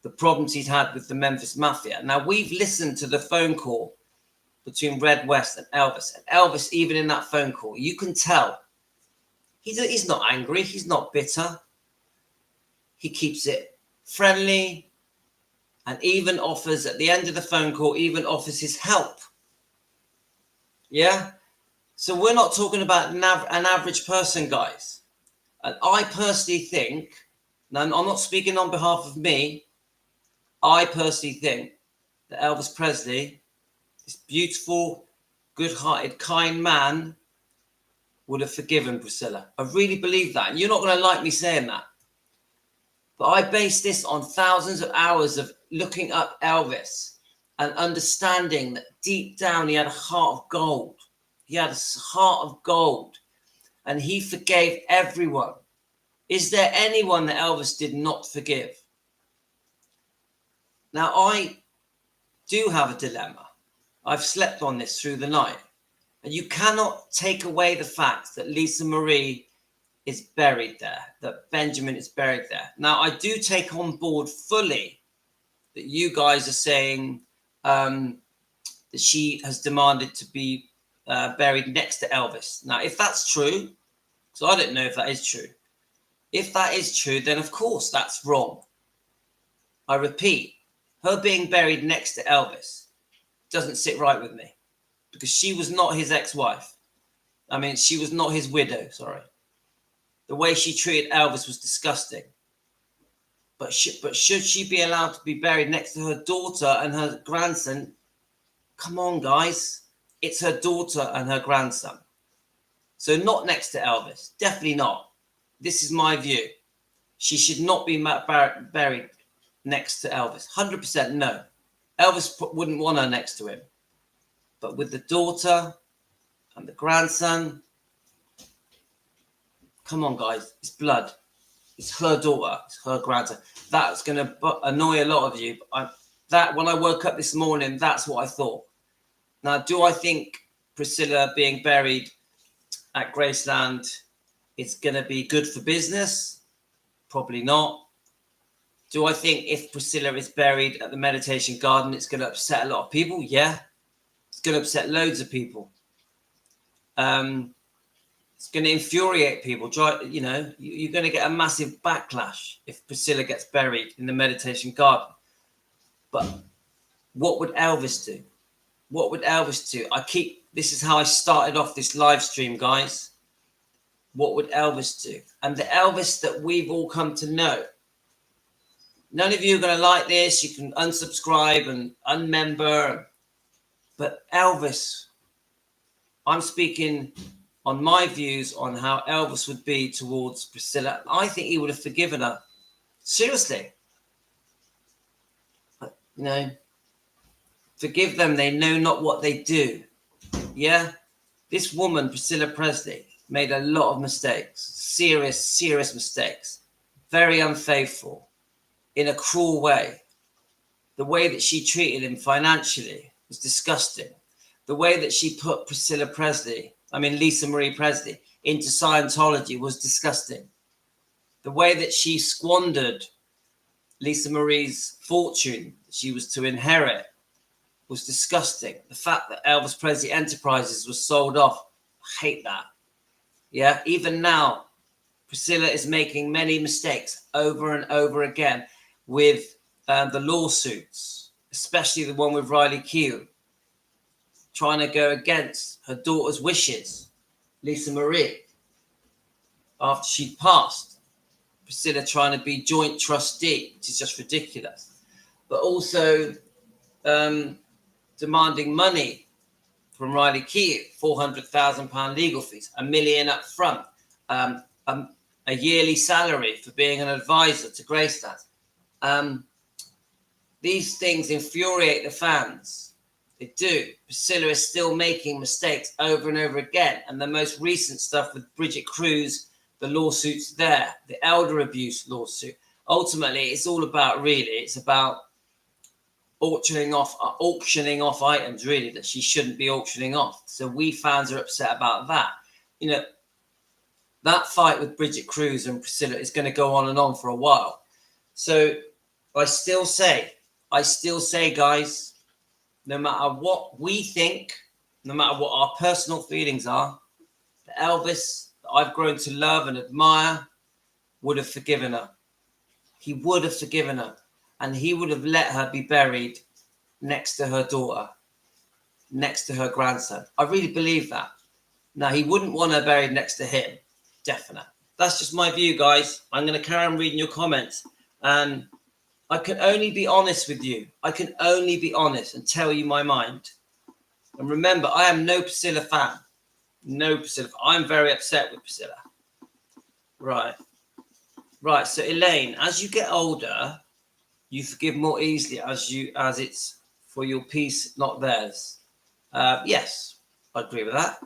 the problems he'd had with the Memphis Mafia. Now, we've listened to the phone call between Red West and Elvis. And Elvis, even in that phone call, you can tell he's not angry. He's not bitter. He keeps it friendly, and even offers, at the end of the phone call, even offers his help. Yeah? So we're not talking about an average person, guys. And I personally think, now I'm not speaking on behalf of me, I personally think that Elvis Presley, this beautiful, good-hearted, kind man, would have forgiven Priscilla. I really believe that. And you're not going to like me saying that. But I base this on thousands of hours of looking up Elvis and understanding that deep down he had a heart of gold. He had a heart of gold. And he forgave everyone. Is there anyone that Elvis did not forgive? Now, I do have a dilemma. I've slept on this through the night. And you cannot take away the fact that Lisa Marie is buried there, that Benjamin is buried there. Now, I do take on board fully that you guys are saying that she has demanded to be buried next to Elvis. Now, if that's true, so I don't know if that is true. If that is true, then of course that's wrong. I repeat, her being buried next to Elvis doesn't sit right with me, because she was not his ex-wife. I mean, she was not his widow, sorry. The way she treated Elvis was disgusting. But should she be allowed to be buried next to her daughter and her grandson? Come on, guys. It's her daughter and her grandson. So not next to Elvis. Definitely not. This is my view. She should not be buried next to Elvis. 100% no. Elvis wouldn't want her next to him. But with the daughter and the grandson, come on, guys. It's blood. It's her daughter. It's her grandson. That's going to annoy a lot of you. When I woke up this morning, that's what I thought. Now, do I think Priscilla being buried at Graceland is going to be good for business? Probably not. Do I think if Priscilla is buried at the meditation garden, it's going to upset a lot of people? Yeah. It's going to upset loads of people. It's going to infuriate people. You know, you're going to get a massive backlash if Priscilla gets buried in the meditation garden. But what would Elvis do? What would Elvis do? This is how I started off this live stream, guys. What would Elvis do? And the Elvis that we've all come to know. None of you are going to like this. You can unsubscribe and unmember. But Elvis, I'm speaking on my views on how Elvis would be towards Priscilla. I think he would have forgiven her. Seriously. You know, forgive them. They know not what they do. Yeah? This woman, Priscilla Presley, made a lot of mistakes. Serious mistakes. Very unfaithful. In a cruel way. The way that she treated him financially was disgusting. The way that she put Lisa Marie Presley into Scientology was disgusting. The way that she squandered Lisa Marie's fortune that she was to inherit was disgusting. The fact that Elvis Presley Enterprises was sold off, I hate that. Yeah, even now, Priscilla is making many mistakes over and over again with the lawsuits, especially the one with Riley Keough, trying to go against her daughter's wishes, Lisa Marie, after she'd passed. Priscilla trying to be joint trustee, which is just ridiculous. But also demanding money from Riley Keough, £400,000 legal fees, $1 million up front, a yearly salary for being an advisor to Graceland. These things infuriate the fans. They do. Priscilla is still making mistakes over and over again. And the most recent stuff with Bridget Cruz, the lawsuits there, the elder abuse lawsuit. Ultimately, it's all about it's about auctioning off items, really, that she shouldn't be auctioning off. So we fans are upset about that. You know, that fight with Bridget Cruz and Priscilla is going to go on and on for a while. So I still say, guys, no matter what we think, no matter what our personal feelings are, the Elvis that I've grown to love and admire would have forgiven her. He would have forgiven her. And he would have let her be buried next to her daughter, next to her grandson. I really believe that. Now, he wouldn't want her buried next to him. Definite. That's just my view, guys. I'm going to carry on reading your comments. And I can only be honest with you. I can only be honest and tell you my mind. And remember, I am no Priscilla fan. No Priscilla. I'm very upset with Priscilla. Right. So Elaine, as you get older, you forgive more easily as it's for your peace, not theirs. Yes, I agree with that.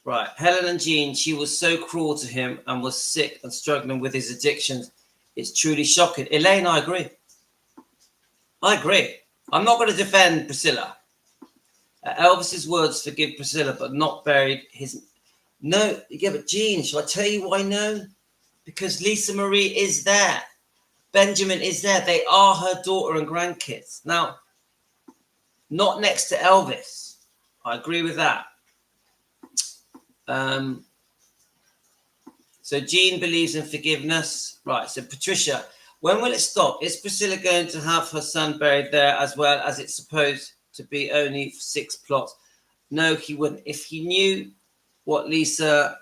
Right. Helen and Jean, she was so cruel to him and was sick and struggling with his addictions. It's truly shocking. Elaine, I agree. I'm not going to defend Priscilla. Elvis's words, forgive Priscilla, but not buried his... No, yeah, but Jean, shall I tell you why no? Because Lisa Marie is there. Benjamin is there. They are her daughter and grandkids. Now, not next to Elvis. I agree with that. So Jean believes in forgiveness. Right, so Patricia, when will it stop? Is Priscilla going to have her son buried there as well, as it's supposed to be only 6 plots? No, he wouldn't. If he knew what Lisa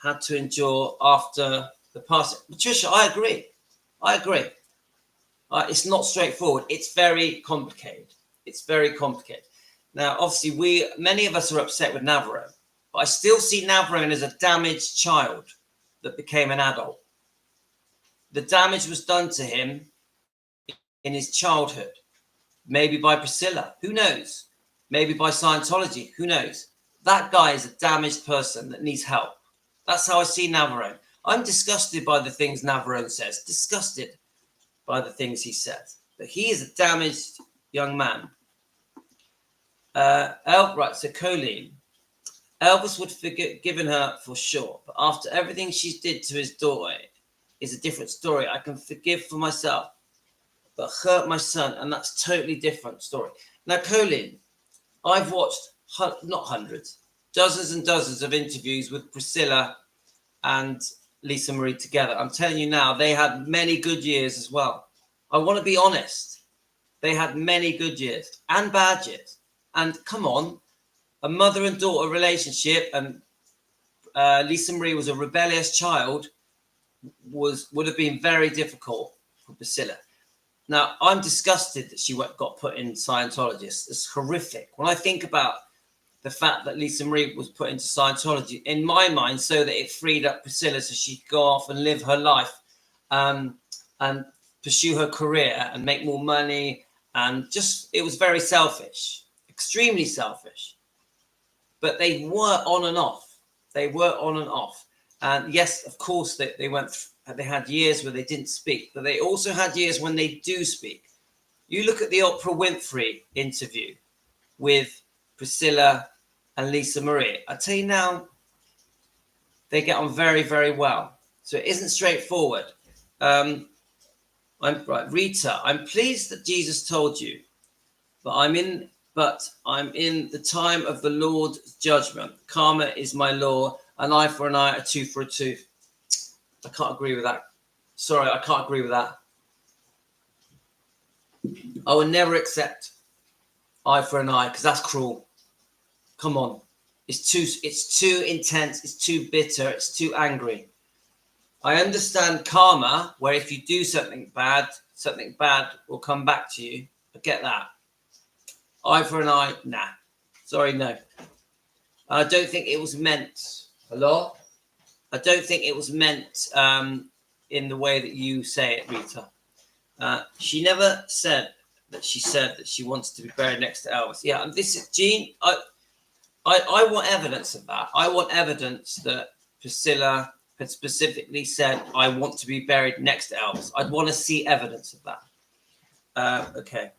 had to endure after the passing. Patricia, I agree. I agree. It's not straightforward. It's very complicated. It's very complicated. Now, obviously, many of us are upset with Navarone, but I still see Navarone as a damaged child that became an adult. The damage was done to him in his childhood, maybe by Priscilla. Who knows? Maybe by Scientology. Who knows? That guy is a damaged person that needs help. That's how I see Navarone. I'm disgusted by the things Navarone says. Disgusted by the things he says. But he is a damaged young man. Right, so Colleen. Elvis would have given her for sure. But after everything she did to his daughter is a different story. I can forgive for myself, but hurt my son. And that's totally different story. Now, Colleen, I've watched not hundreds, dozens and dozens of interviews with Priscilla and Lisa Marie together. I'm telling you now, they had many good years as well. I want to be honest. They had many good years and bad years. And come on, a mother and daughter relationship, and Lisa Marie was a rebellious child, would have been very difficult for Priscilla. Now, I'm disgusted that she got put in Scientologists. It's horrific. When I think about the fact that Lisa Marie was put into Scientology, in my mind, so that it freed up Priscilla so she could go off and live her life and pursue her career and make more money. And just, it was very selfish, extremely selfish. But they were on and off. They were on and off. And yes, of course, they had years where they didn't speak, but they also had years when they do speak. You look at the Oprah Winfrey interview with Priscilla and Lisa Marie. I tell you now, they get on very, very well. So it isn't straightforward. Rita, I'm pleased that Jesus told you, but I'm in the time of the Lord's judgment. Karma is my law. An eye for an eye, a tooth for a tooth. I can't agree with that. Sorry, I can't agree with that. I will never accept eye for an eye because that's cruel. Come on. It's too intense. It's too bitter. It's too angry. I understand karma, where if you do something bad will come back to you. I get that. Eye for an eye, nah. Sorry, no. I don't think it was meant. Hello? I don't think it was meant in the way that you say it, Rita. She never said that she wants to be buried next to Elvis. Yeah, and this is Jean. I want evidence of that. I want evidence that Priscilla had specifically said, I want to be buried next to Elvis. I'd want to see evidence of that. Okay.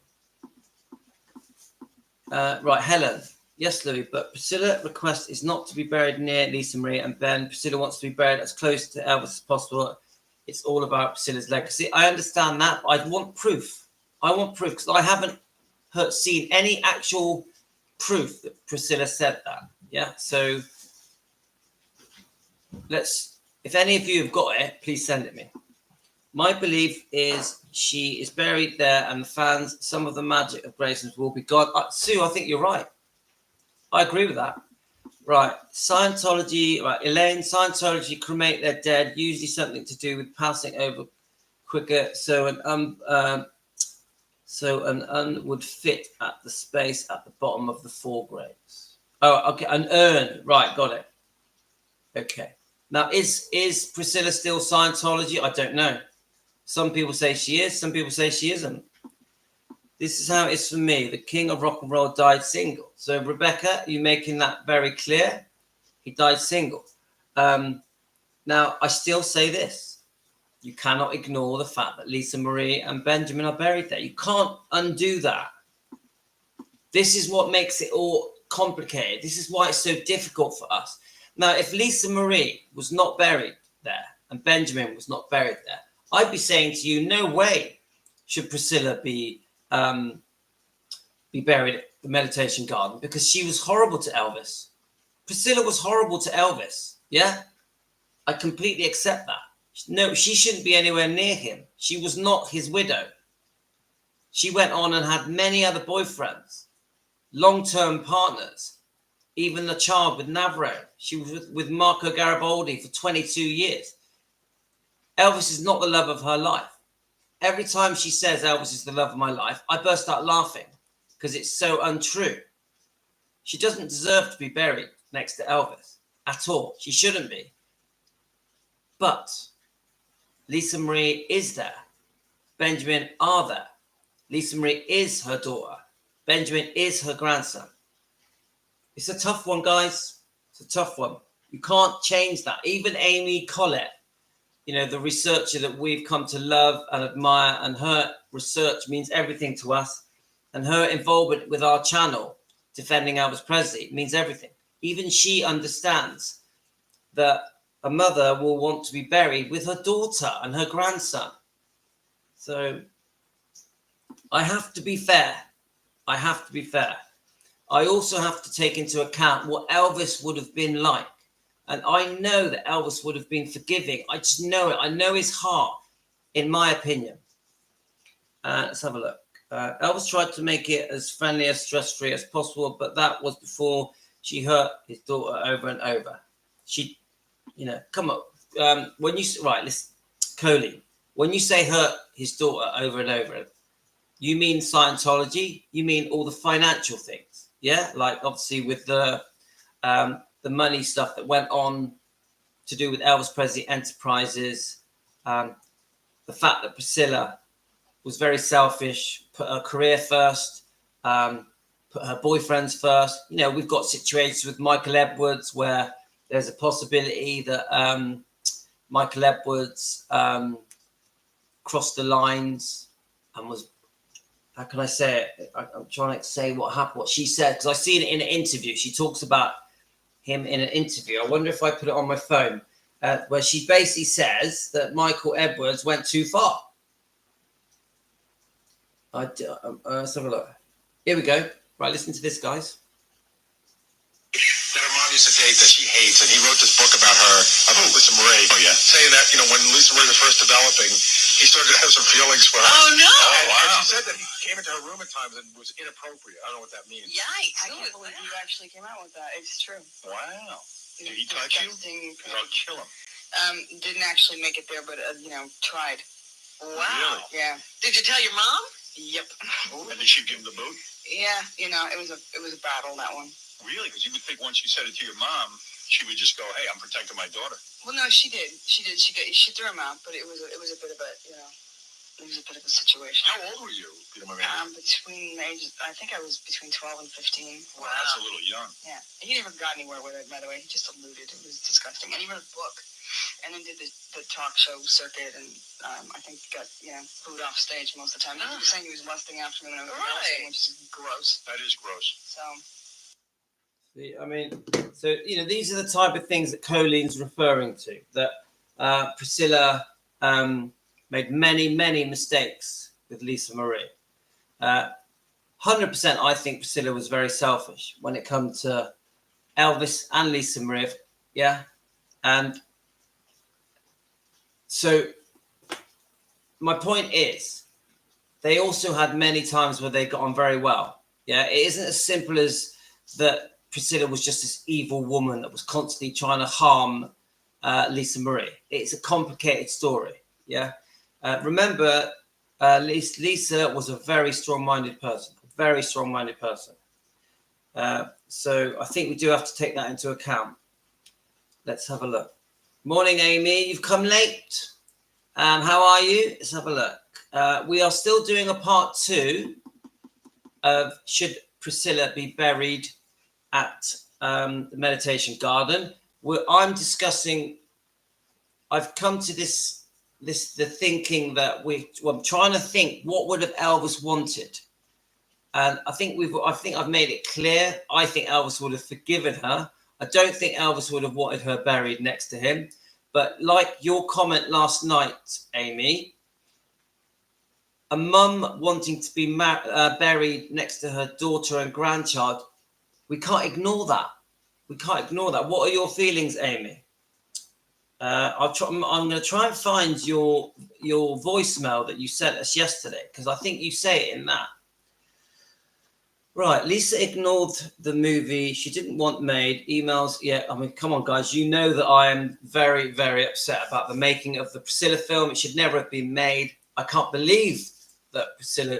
Right, Helen. Yes, Louis, but Priscilla's request is not to be buried near Lisa Marie and Ben. Priscilla wants to be buried as close to Elvis as possible. It's all about Priscilla's legacy. I understand that. I want proof. I want proof because I haven't seen any actual proof that Priscilla said that. Yeah, so if any of you have got it, please send it me. My belief is she is buried there and the fans, some of the magic of Graceland will be gone. Sue, I think you're right. I agree with that. Right. Scientology, right. Elaine, Scientology cremate their dead, usually something to do with passing over quicker. So an urn would fit at the space at the bottom of the 4 graves. Oh, okay. An urn. Right. Got it. Okay. Now, is Priscilla still Scientology? I don't know. Some people say she is. Some people say she isn't. This is how it is for me. The king of rock and roll died single. So, Rebecca, you're making that very clear. He died single. Now, I still say this. You cannot ignore the fact that Lisa Marie and Benjamin are buried there. You can't undo that. This is what makes it all complicated. This is why it's so difficult for us. Now, if Lisa Marie was not buried there and Benjamin was not buried there, I'd be saying to you, no way should Priscilla be buried at the meditation garden because she was horrible to Elvis. Priscilla was horrible to Elvis. Yeah, I completely accept that. No, she shouldn't be anywhere near him. She was not his widow. She went on and had many other boyfriends, long-term partners. even the child with Navarro. She was with Marco Garibaldi for 22 years. Elvis is not the love of her life. Every time she says Elvis is the love of my life, I burst out laughing because it's so untrue. She doesn't deserve to be buried next to Elvis at all. She shouldn't be. But Lisa Marie is there. Benjamin are there. Lisa Marie is her daughter. Benjamin is her grandson. It's a tough one, guys. It's a tough one. You can't change that. Even Amy Collett, you know, the researcher that we've come to love and admire, and her research means everything to us, and her involvement with our channel, defending Elvis Presley, means everything. Even she understands that a mother will want to be buried with her daughter and her grandson. So I have to be fair. I have to be fair. I also have to take into account what Elvis would have been like. And I know that Elvis would have been forgiving. I just know it. I know his heart, in my opinion. Let's have a look. Elvis tried to make it as friendly, as stress-free as possible, but that was before she hurt his daughter over and over. She, you know, come on. When you, right, listen, Coley, when you say hurt his daughter over and over, you mean Scientology? You mean all the financial things? Yeah, like obviously with the money stuff that went on to do with Elvis Presley Enterprises, the fact that Priscilla was very selfish, put her career first, put her boyfriends first. You know, we've got situations with Michael Edwards where there's a possibility that Michael Edwards crossed the lines and was, how can I say it? I'm trying to say what happened, what she said, because I've seen it in an interview. She talks about him in an interview. I wonder if I put it on my phone, where she basically says that Michael Edwards went too far. Let's have a look. Here we go. Right, listen to this, guys. That her mom used to date that she hates, and he wrote this book about her, about Lisa Marie. Oh, yeah. Saying that, you know, when Lisa Marie was first developing, he started to have some feelings for her. Oh, no. And she said that he came into her room at times and was inappropriate. I don't know what that means. Yikes. I can't believe you actually came out with that. It's true. Wow. Did he touch you? Because I'll kill him. Didn't actually make it there, but, you know, tried. Wow. Really? Yeah. Did you tell your mom? Yep. And did she give him the boot? Yeah, you know, it was a battle, that one. Really? Because you would think once you said it to your mom, she would just go, hey, I'm protecting my daughter. Well, no, she did. She threw him out, but it was a bit of a, you know, it was a bit of a situation. How old were you? You know, Between ages, I think I was between 12 and 15. Wow, that's a little young. Yeah. He never got anywhere with it, by the way. He just alluded. It was disgusting. And he wrote a book and then did the talk show circuit and I think got, you know, booed off stage most of the time. He was saying he was lusting after me when I was Right. which is gross. That is gross. So... I mean, so, you know, these are the type of things that Colleen's referring to, that Priscilla made many, many mistakes with Lisa Marie. 100%, I think Priscilla was very selfish when it comes to Elvis and Lisa Marie. Yeah. And so my point is, they also had many times where they got on very well. Yeah. It isn't as simple as that. Priscilla was just this evil woman that was constantly trying to harm Lisa Marie. It's a complicated story. Yeah. Remember, Lisa was a very strong-minded person. So I think we do have to take that into account. Let's have a look. Morning, Amy. You've come late. How are you? Let's have a look. We are still doing a part 2 of should Priscilla be buried at the meditation garden, where I'm discussing. I've come to the thinking that I'm trying to think what would have Elvis wanted, and I think I've made it clear. I think Elvis would have forgiven her. I don't think Elvis would have wanted her buried next to him. But like your comment last night, Amy, a mum wanting to be buried next to her daughter and grandchild. We can't ignore that. What are your feelings, Amy? I'm going to try and find your voicemail that you sent us yesterday, because I think you say it in that. Right, Lisa ignored the movie she didn't want made. Emails, yeah, I mean, come on, guys. You know that I am very, very upset about the making of the Priscilla film. It should never have been made. I can't believe that Priscilla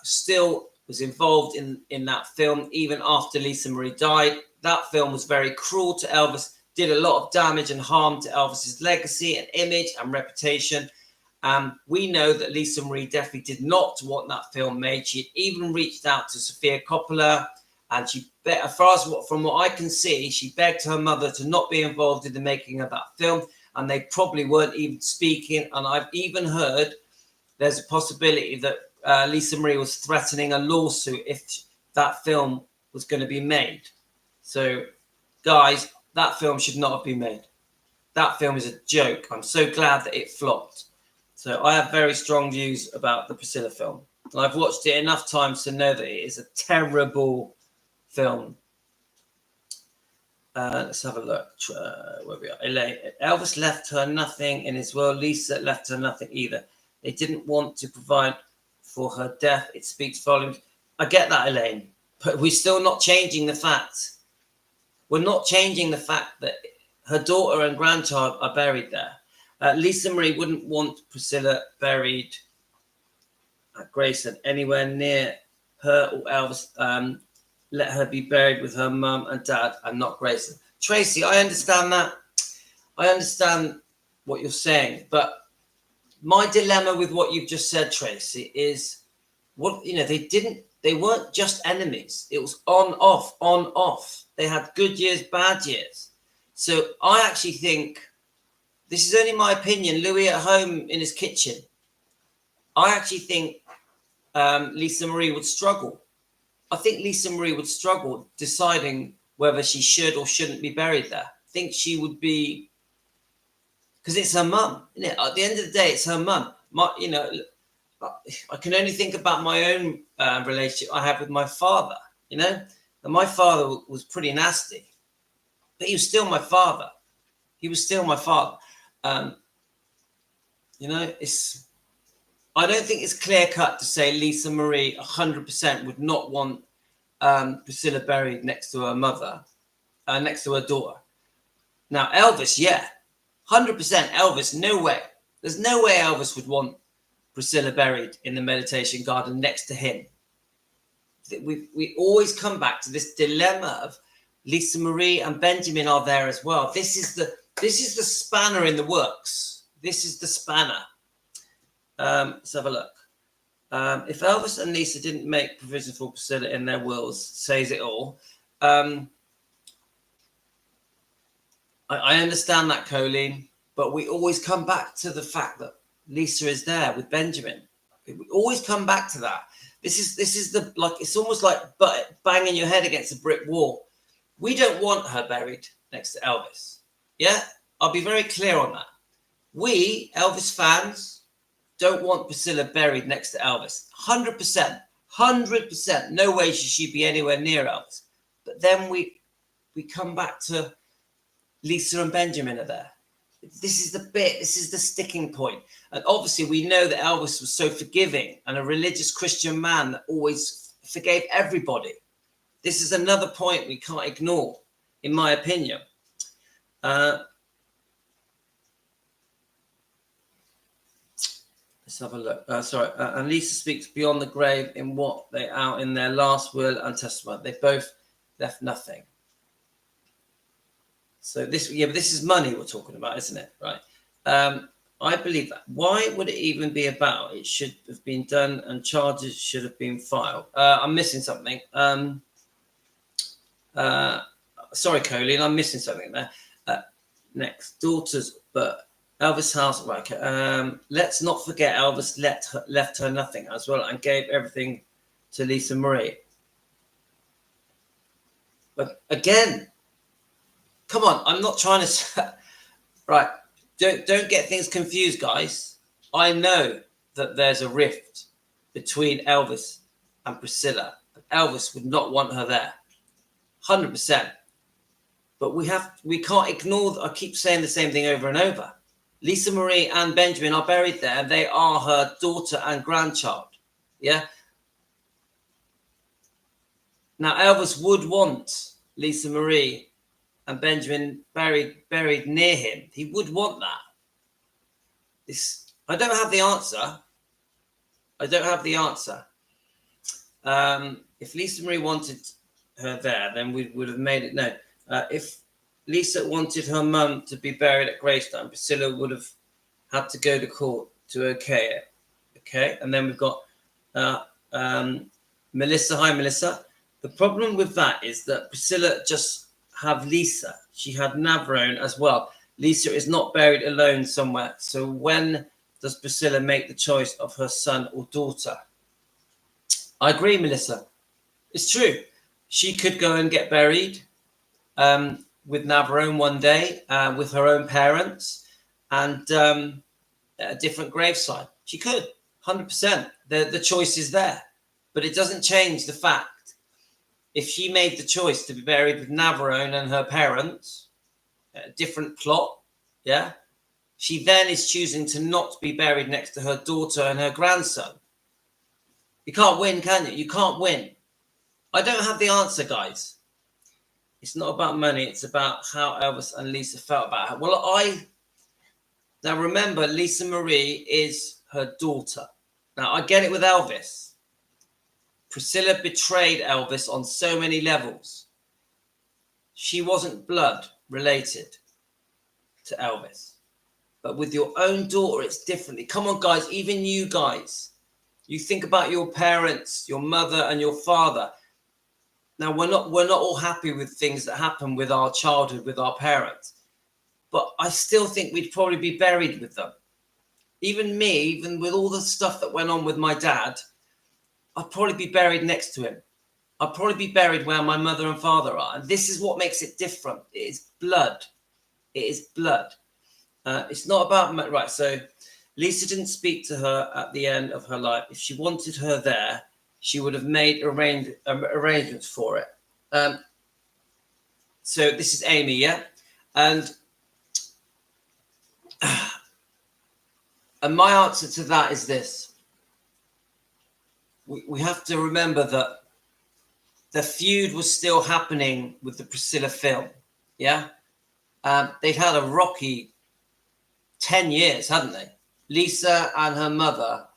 still was involved in that film, even after Lisa Marie died. That film was very cruel to Elvis, did a lot of damage and harm to Elvis's legacy and image and reputation. We know that Lisa Marie definitely did not want that film made. She had even reached out to Sofia Coppola, and from what I can see, she begged her mother to not be involved in the making of that film, and they probably weren't even speaking. And I've even heard there's a possibility that Lisa Marie was threatening a lawsuit if that film was going to be made. So, guys, that film should not have been made. That film is a joke. I'm so glad that it flopped. So I have very strong views about the Priscilla film. And I've watched it enough times to know that it is a terrible film. Let's have a look. Where we are. Elaine. Elvis left her nothing in his will. Lisa left her nothing either. They didn't want to provide for her death. It speaks volumes. I get that, Elaine. But we're still not changing the fact. We're not changing the fact that her daughter and grandchild are buried there. Lisa Marie wouldn't want Priscilla buried at Graceland anywhere near her or Elvis. Let her be buried with her mum and dad and not Graceland. Tracy, I understand that. I understand what you're saying. But my dilemma with what you've just said, Tracy, is they weren't just enemies. It was on, off. They had good years, bad years. So I actually think, this is only my opinion, Louis at home in his kitchen, I actually think Lisa Marie would struggle. I think Lisa Marie would struggle deciding whether she should or shouldn't be buried there. I think she would be, because it's her mum, isn't it? At the end of the day, it's her mum. I can only think about my own relationship I have with my father, And my father was pretty nasty, but he was still my father. I don't think it's clear cut to say Lisa Marie 100% would not want Priscilla buried next to her mother, next to her daughter. Now, Elvis, yeah, 100% Elvis, no way. There's no way Elvis would want Priscilla buried in the meditation garden next to him. We always come back to this dilemma of Lisa Marie and Benjamin are there as well. This is the spanner in the works. This is the spanner. Let's have a look. If Elvis and Lisa didn't make provision for Priscilla in their wills, says it all. I understand that, Colleen, but we always come back to the fact that Lisa is there with Benjamin. We always come back to that. This is it's almost like banging your head against a brick wall. We don't want her buried next to Elvis. Yeah, I'll be very clear on that. We, Elvis fans, don't want Priscilla buried next to Elvis. 100%. No way should she be anywhere near Elvis. But then we come back to Lisa and Benjamin are there. This is the bit, this is the sticking point. And obviously we know that Elvis was so forgiving and a religious Christian man that always forgave everybody. This is another point we can't ignore, in my opinion. Let's have a look. And Lisa speaks beyond the grave in what they out in their last will and testament. They both left nothing. So this is money we're talking about, isn't it? Right. I believe that. Why would it even be about? It should have been done and charges should have been filed. I'm missing something. Sorry, Colleen, I'm missing something there. Next, daughters, but Elvis House. Right, let's not forget Elvis left her nothing as well and gave everything to Lisa Marie. But again, come on, I'm not trying to. Right, don't get things confused, guys. I know that there's a rift between Elvis and Priscilla. But Elvis would not want her there, 100%. But we can't ignore. I keep saying the same thing over and over. Lisa Marie and Benjamin are buried there, and they are her daughter and grandchild. Yeah. Now, Elvis would want Lisa Marie and Benjamin buried near him. He would want that. I don't have the answer. I don't have the answer. If Lisa Marie wanted her there, then we would have made it known. If Lisa wanted her mum to be buried at Graceland, Priscilla would have had to go to court to okay it. Okay, and then we've got Melissa. Hi, Melissa. The problem with that is that Priscilla just have Lisa. She had Navarone as well. Lisa is not buried alone somewhere. So when does Priscilla make the choice of her son or daughter? I agree, Melissa. It's true. She could go and get buried with Navarone one day with her own parents and at a different graveside. She could, 100%. The choice is there. But it doesn't change the fact if she made the choice to be buried with Navarone and her parents, a different plot, yeah, she then is choosing to not be buried next to her daughter and her grandson. You can't win, can you? You can't win. I don't have the answer, guys. It's not about money. It's about how Elvis and Lisa felt about her. Well, now remember, Lisa Marie is her daughter. Now, I get it with Elvis. Priscilla betrayed Elvis on so many levels. She wasn't blood related to Elvis. But with your own daughter, it's differently. Come on, guys, even you guys. You think about your parents, your mother and your father. Now, we're not all happy with things that happen with our childhood, with our parents. But I still think we'd probably be buried with them. Even me, even with all the stuff that went on with my dad, I'd probably be buried next to him. I'd probably be buried where my mother and father are. And this is what makes it different. It is blood. It is blood. It's not about... Right, so Lisa didn't speak to her at the end of her life. If she wanted her there, she would have made arrangements for it. So this is Amy, yeah? And my answer to that is this. We have to remember that the feud was still happening with the Priscilla film, yeah? They'd had a rocky 10 years, hadn't they? Lisa and her mother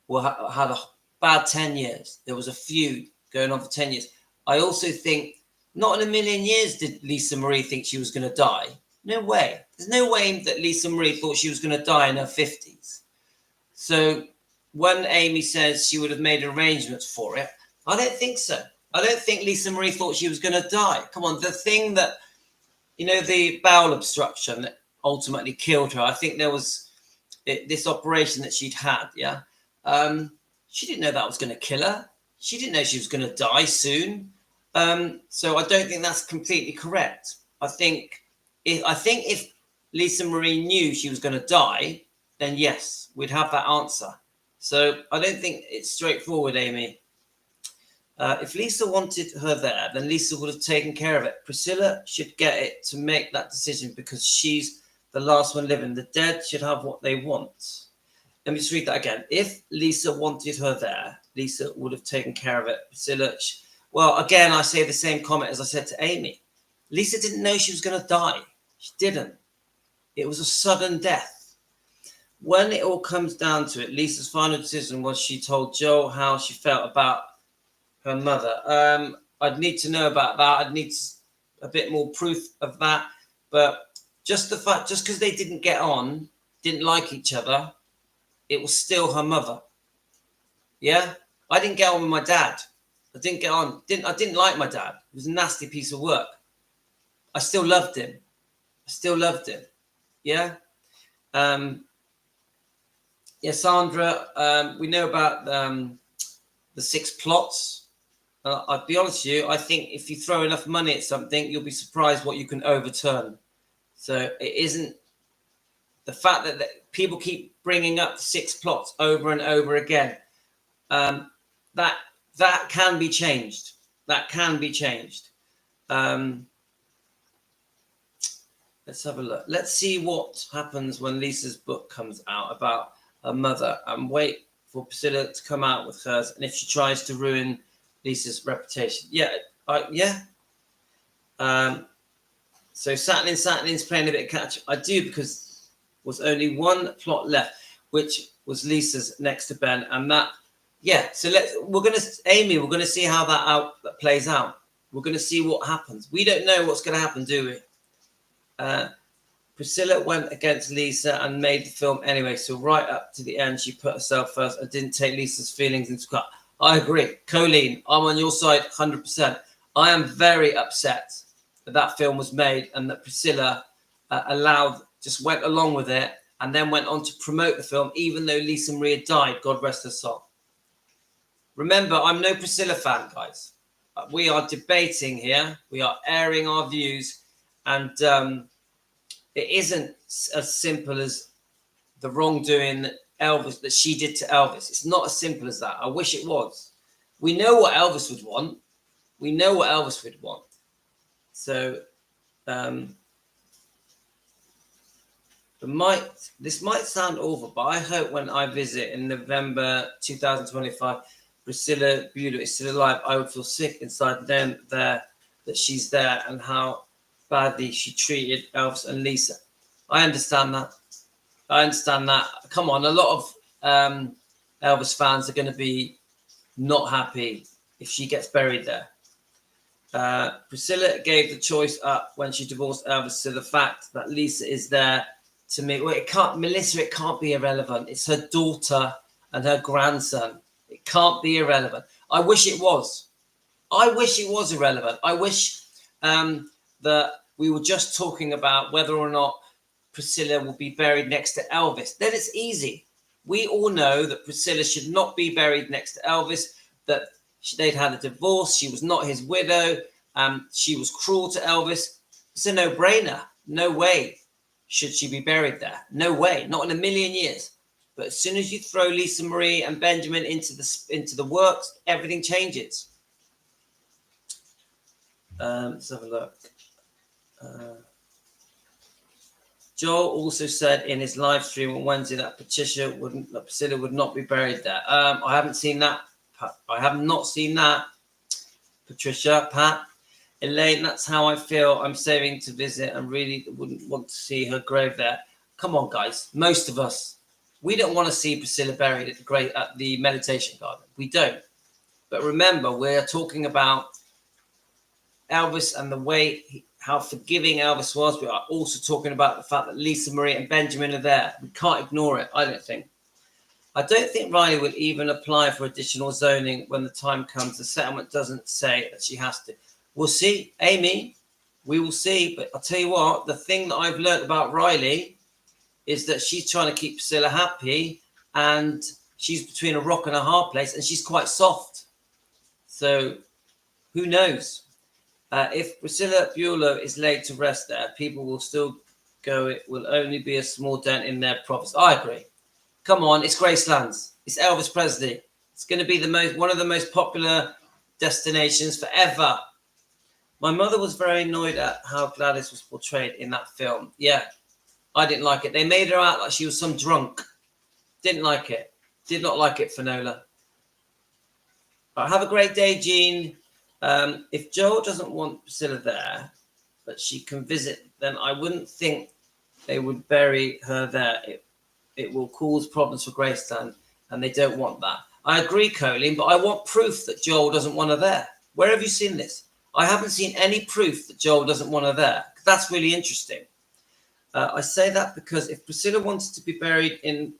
had a bad 10 years. There was a feud going on for 10 years. I also think not in a million years did Lisa Marie think she was going to die. No way. There's no way that Lisa Marie thought she was going to die in her 50s. So when Amy says she would have made arrangements for it, I don't think so. I don't think Lisa Marie thought she was going to die. Come on, the thing that, the bowel obstruction that ultimately killed her, I think there was this operation that she'd had, yeah? She didn't know that was going to kill her. She didn't know she was going to die soon. So I don't think that's completely correct. I think if Lisa Marie knew she was going to die, then yes, we'd have that answer. So I don't think it's straightforward, Amy. If Lisa wanted her there, then Lisa would have taken care of it. Priscilla should get it to make that decision because she's the last one living. The dead should have what they want. Let me just read that again. If Lisa wanted her there, Lisa would have taken care of it. Priscilla, well, again, I say the same comment as I said to Amy. Lisa didn't know she was going to die. She didn't. It was a sudden death. When it all comes down to it, Lisa's final decision was she told Joel how she felt about her mother. I'd need to know about that. I'd need a bit more proof of that. But just because they didn't get on, didn't like each other, it was still her mother. Yeah? I didn't get on with my dad. I didn't get on. I didn't like my dad. He was a nasty piece of work. I still loved him. Yeah? Yeah, Sandra, we know about the 6 plots. I'll be honest with you, I think if you throw enough money at something, you'll be surprised what you can overturn. So it isn't the fact that people keep bringing up the 6 plots over and over again. That can be changed. That can be changed. Let's have a look. Let's see what happens when Lisa's book comes out about her mother and wait for Priscilla to come out with hers. And if she tries to ruin Lisa's reputation. Yeah, yeah. So Saturnin's playing a bit of catch up. I do, because was only one plot left, which was Lisa's next to Ben, and that, yeah. So we're gonna see how that plays out. We're gonna see what happens. We don't know what's gonna happen, do we? Priscilla went against Lisa and made the film anyway. So right up to the end, she put herself first and didn't take Lisa's feelings into account. I agree, Colleen. I'm on your side, 100%. I am very upset that film was made and that Priscilla just went along with it and then went on to promote the film, even though Lisa Maria died, God rest her soul. Remember, I'm no Priscilla fan, guys. We are debating here. We are airing our views, and it isn't as simple as the wrongdoing that she did to Elvis. It's not as simple as that. I wish it was. We know what Elvis would want. We know what Elvis would want. So this might sound awful, but I hope when I visit in November 2025, Priscilla Bueller is still alive. I would feel sick inside then there that she's there and how badly she treated Elvis and Lisa. I understand that. Come on, a lot of Elvis fans are going to be not happy if she gets buried there. Priscilla gave the choice up when she divorced Elvis to the fact that Lisa is there to me. Well, it can't be irrelevant. It's her daughter and her grandson. It can't be irrelevant. I wish it was. Irrelevant. I wish that we were just talking about whether or not Priscilla will be buried next to Elvis. Then it's easy. We all know that Priscilla should not be buried next to Elvis, that they'd had a divorce. She was not his widow. She was cruel to Elvis. It's a no-brainer. No way should she be buried there. No way. Not in a million years. But as soon as you throw Lisa Marie and Benjamin into the works, everything changes. Let's have a look. Joel also said in his live stream on Wednesday that Priscilla would not be buried there. I haven't seen that. I have not seen that. Patricia, Pat, Elaine, that's how I feel. I'm saving to visit and really wouldn't want to see her grave there. Come on, guys. Most of us, we don't want to see Priscilla buried at the meditation garden. We don't. But remember, we're talking about Elvis and the way how forgiving Elvis was. We are also talking about the fact that Lisa Marie and Benjamin are there. We can't ignore it, I don't think. I don't think Riley will even apply for additional zoning when the time comes. The settlement doesn't say that she has to. We'll see, Amy. We will see. But I'll tell you what, the thing that I've learned about Riley is that she's trying to keep Priscilla happy, and she's between a rock and a hard place, and she's quite soft. So who knows? If Priscilla Bueller is laid to rest there, people will still go. It will only be a small dent in their profits. I agree. Come on, it's Graceland. It's Elvis Presley. It's going to be one of the most popular destinations forever. My mother was very annoyed at how Gladys was portrayed in that film. Yeah, I didn't like it. They made her out like she was some drunk. Didn't like it. Did not like it, Finola. But have a great day, Jean. If Joel doesn't want Priscilla there, but she can visit, then I wouldn't think they would bury her there. It will cause problems for Graceland, and they don't want that. I agree, Colleen, but I want proof that Joel doesn't want her there. Where have you seen this? I haven't seen any proof that Joel doesn't want her there. That's really interesting. I say that because if Priscilla wants to be buried in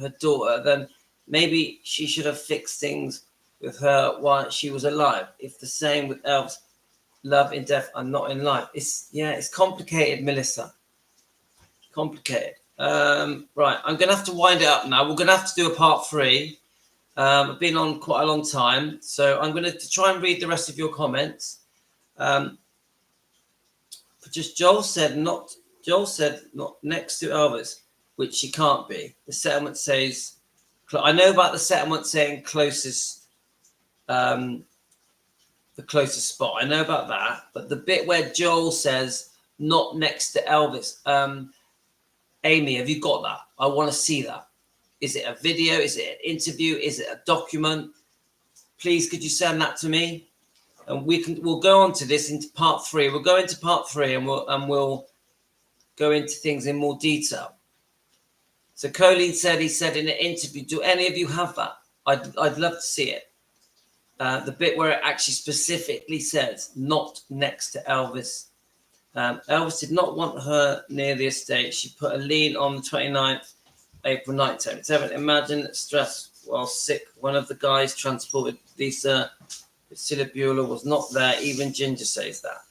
her daughter, then maybe she should have fixed things with her while she was alive. If the same with Elvis, love in death and not in life. It's complicated, Melissa. Complicated. Right, I'm going to have to wind it up now. We're going to have to do a part 3. I've been on quite a long time, so I'm going to try and read the rest of your comments. Just Joel said not next to Elvis, which she can't be. The settlement says, I know about the settlement saying closest, the closest spot. I know about that, but the bit where Joel says not next to Elvis, Amy, have you got that? I want to see that. Is it a video? Is it an interview? Is it a document? please could you send that to me? And we'll go on to this into part 3. We'll go into part 3 and we'll go into things in more detail. So Colleen said, he said in an interview, do any of you have that? I'd love to see it. The bit where it actually specifically says not next to Elvis. Elvis did not want her near the estate. She put a lien on the 29th April night time. Imagine stress while sick. One of the guys transported Lisa. Priscilla Bueller was not there. Even Ginger says that.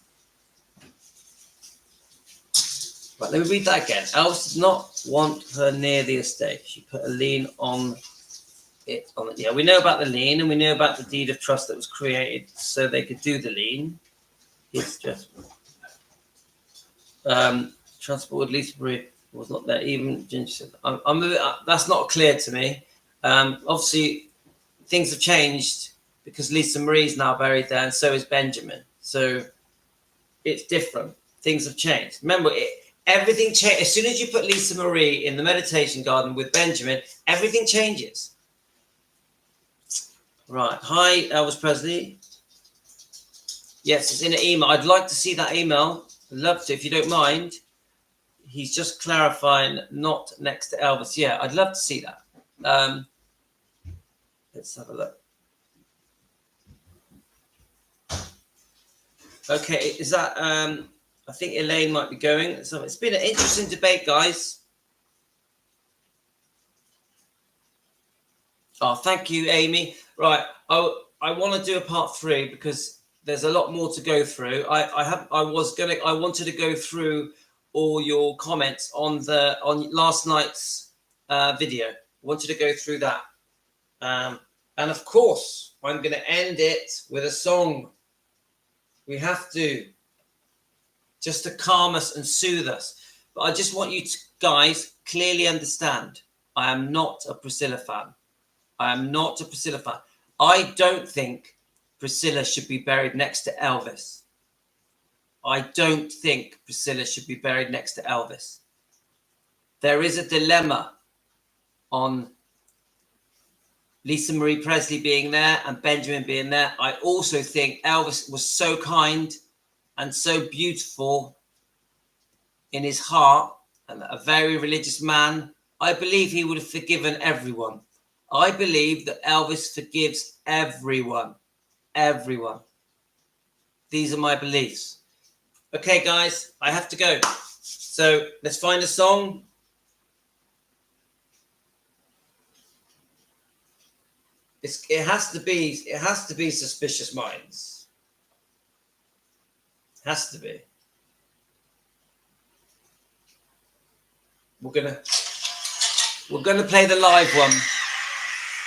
Right, let me read that again. Elvis did not want her near the estate. She put a lien on it. Yeah, we know about the lien and we know about the deed of trust that was created so they could do the lien. It's just transported Lisa Marie was not there. Even Ginger said that. That's not clear to me. Obviously, things have changed because Lisa Marie's now buried there, and so is Benjamin. So it's different. Things have changed. Remember, everything changed. As soon as you put Lisa Marie in the meditation garden with Benjamin, everything changes. Right. Hi, Elvis Presley. Yes, it's in an email. I'd like to see that email. I'd love to, if you don't mind. He's just clarifying not next to Elvis. Yeah, I'd love to see that. Let's have a look. Okay, is that I think Elaine might be going. So it's been an interesting debate, guys. Oh, thank you, Amy. Right, I want to do a part 3 because there's a lot more to go through. I wanted to go through all your comments on last night's video. I wanted to go through that. And of course, I'm going to end it with a song. We have to, just to calm us and soothe us. But I just want you to, guys, clearly understand, I am not a Priscilla fan. I am not a Priscilla fan. I don't think Priscilla should be buried next to Elvis. I don't think Priscilla should be buried next to Elvis. There is a dilemma on Lisa Marie Presley being there and Benjamin being there. I also think Elvis was so kind and so beautiful in his heart and a very religious man. I believe he would have forgiven everyone. I believe that Elvis forgives everyone. Everyone. These are my beliefs. Okay, guys, I have to go. So let's find a song. It has to be Suspicious Minds. It has to be. We're gonna play the live one.